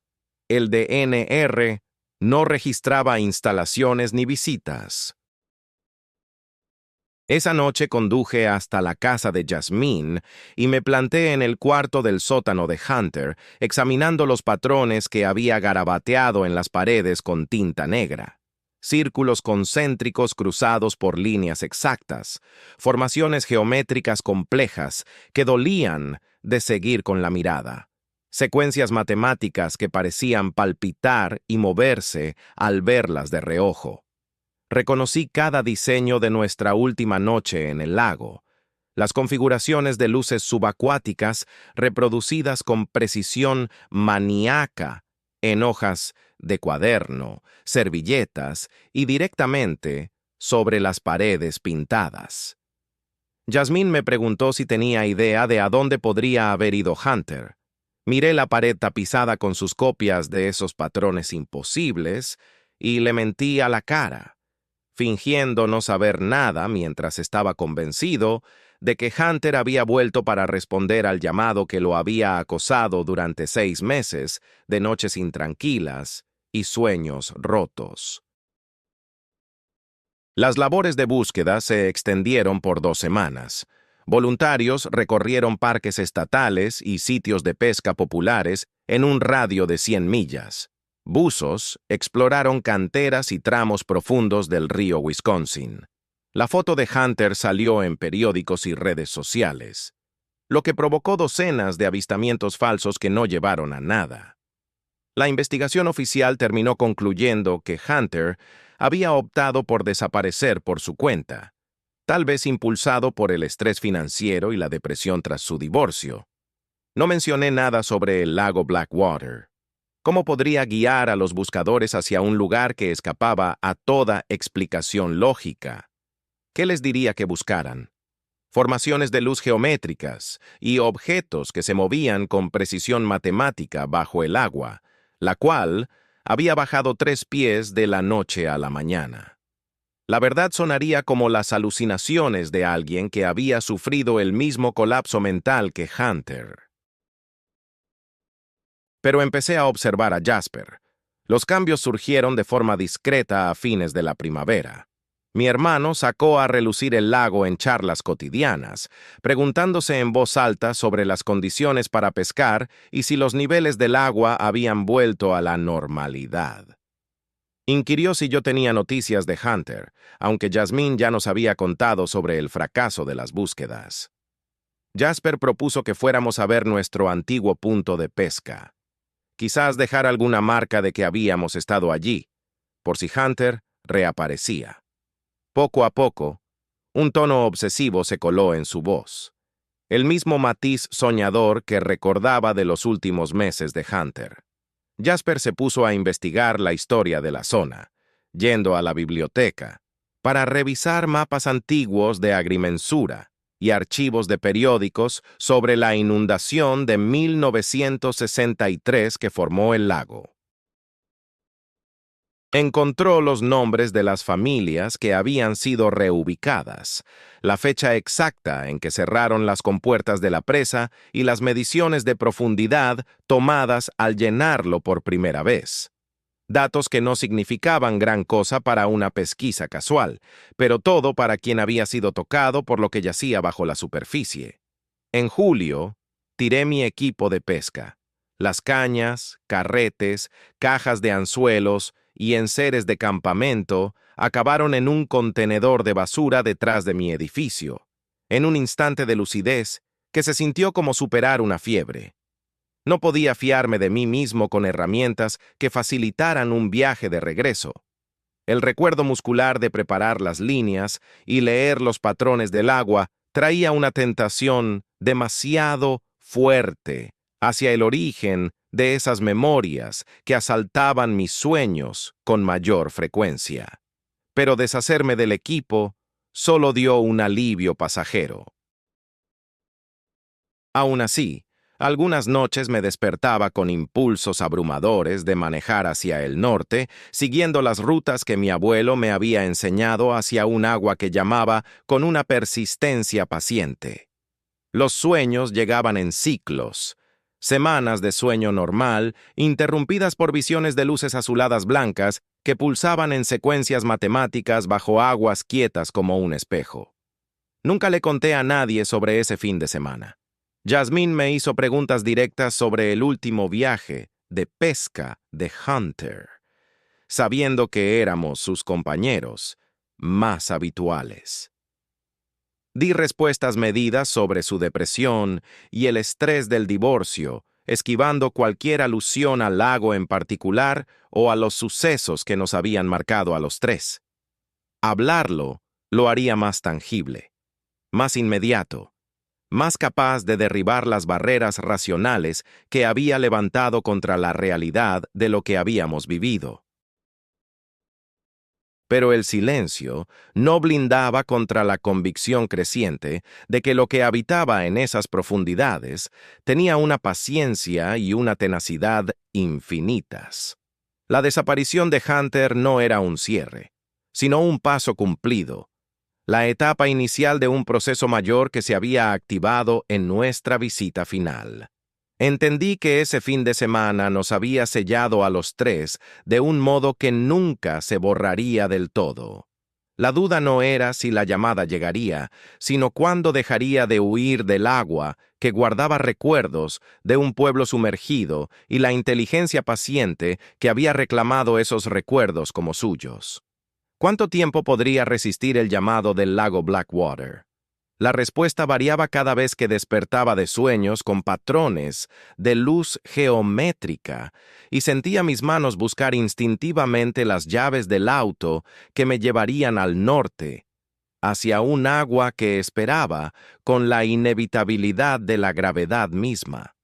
El DNR no registraba instalaciones ni visitas. Esa noche conduje hasta la casa de Jasmine y me planté en el cuarto del sótano de Hunter, examinando los patrones que había garabateado en las paredes con tinta negra. Círculos concéntricos cruzados por líneas exactas, formaciones geométricas complejas que dolían de seguir con la mirada, secuencias matemáticas que parecían palpitar y moverse al verlas de reojo. Reconocí cada diseño de nuestra última noche en el lago, las configuraciones de luces subacuáticas reproducidas con precisión maníaca en hojas de cuaderno, servilletas y directamente sobre las paredes pintadas. Jasmine me preguntó si tenía idea de a dónde podría haber ido Hunter. Miré la pared tapizada con sus copias de esos patrones imposibles y le mentí a la cara, fingiendo no saber nada mientras estaba convencido de que Hunter había vuelto para responder al llamado que lo había acosado durante 6 meses de noches intranquilas y sueños rotos. Las labores de búsqueda se extendieron por 2 semanas. Voluntarios recorrieron parques estatales y sitios de pesca populares en un radio de 100 millas. Buzos exploraron canteras y tramos profundos del río Wisconsin. La foto de Hunter salió en periódicos y redes sociales, lo que provocó docenas de avistamientos falsos que no llevaron a nada. La investigación oficial terminó concluyendo que Hunter había optado por desaparecer por su cuenta, tal vez impulsado por el estrés financiero y la depresión tras su divorcio. No mencioné nada sobre el lago Blackwater. ¿Cómo podría guiar a los buscadores hacia un lugar que escapaba a toda explicación lógica? ¿Qué les diría que buscaran? Formaciones de luz geométricas y objetos que se movían con precisión matemática bajo el agua, la cual había bajado 3 pies de la noche a la mañana. La verdad sonaría como las alucinaciones de alguien que había sufrido el mismo colapso mental que Hunter. Pero empecé a observar a Jasper. Los cambios surgieron de forma discreta a fines de la primavera. Mi hermano sacó a relucir el lago en charlas cotidianas, preguntándose en voz alta sobre las condiciones para pescar y si los niveles del agua habían vuelto a la normalidad. Inquirió si yo tenía noticias de Hunter, aunque Jasmine ya nos había contado sobre el fracaso de las búsquedas. Jasper propuso que fuéramos a ver nuestro antiguo punto de pesca. Quizás dejar alguna marca de que habíamos estado allí, por si Hunter reaparecía. Poco a poco, un tono obsesivo se coló en su voz. El mismo matiz soñador que recordaba de los últimos meses de Hunter. Jasper se puso a investigar la historia de la zona, yendo a la biblioteca, para revisar mapas antiguos de agrimensura y archivos de periódicos sobre la inundación de 1963 que formó el lago. Encontró los nombres de las familias que habían sido reubicadas, la fecha exacta en que cerraron las compuertas de la presa y las mediciones de profundidad tomadas al llenarlo por primera vez. Datos que no significaban gran cosa para una pesquisa casual, pero todo para quien había sido tocado por lo que yacía bajo la superficie. En julio, tiré mi equipo de pesca. Las cañas, carretes, cajas de anzuelos y enseres de campamento acabaron en un contenedor de basura detrás de mi edificio, en un instante de lucidez que se sintió como superar una fiebre. No podía fiarme de mí mismo con herramientas que facilitaran un viaje de regreso. El recuerdo muscular de preparar las líneas y leer los patrones del agua traía una tentación demasiado fuerte hacia el origen de esas memorias que asaltaban mis sueños con mayor frecuencia. Pero deshacerme del equipo solo dio un alivio pasajero. Aún así, algunas noches me despertaba con impulsos abrumadores de manejar hacia el norte, siguiendo las rutas que mi abuelo me había enseñado hacia un agua que llamaba con una persistencia paciente. Los sueños llegaban en ciclos, semanas de sueño normal, interrumpidas por visiones de luces azuladas blancas que pulsaban en secuencias matemáticas bajo aguas quietas como un espejo. Nunca le conté a nadie sobre ese fin de semana. Jasmine me hizo preguntas directas sobre el último viaje de pesca de Hunter, sabiendo que éramos sus compañeros más habituales. Di respuestas medidas sobre su depresión y el estrés del divorcio, esquivando cualquier alusión al lago en particular o a los sucesos que nos habían marcado a los tres. Hablarlo lo haría más tangible, más inmediato, más capaz de derribar las barreras racionales que había levantado contra la realidad de lo que habíamos vivido. Pero el silencio no blindaba contra la convicción creciente de que lo que habitaba en esas profundidades tenía una paciencia y una tenacidad infinitas. La desaparición de Hunter no era un cierre, sino un paso cumplido, la etapa inicial de un proceso mayor que se había activado en nuestra visita final. Entendí que ese fin de semana nos había sellado a los tres de un modo que nunca se borraría del todo. La duda no era si la llamada llegaría, sino cuándo dejaría de huir del agua que guardaba recuerdos de un pueblo sumergido y la inteligencia paciente que había reclamado esos recuerdos como suyos. ¿Cuánto tiempo podría resistir el llamado del lago Blackwater? La respuesta variaba cada vez que despertaba de sueños con patrones de luz geométrica y sentía mis manos buscar instintivamente las llaves del auto que me llevarían al norte, hacia un agua que esperaba con la inevitabilidad de la gravedad misma.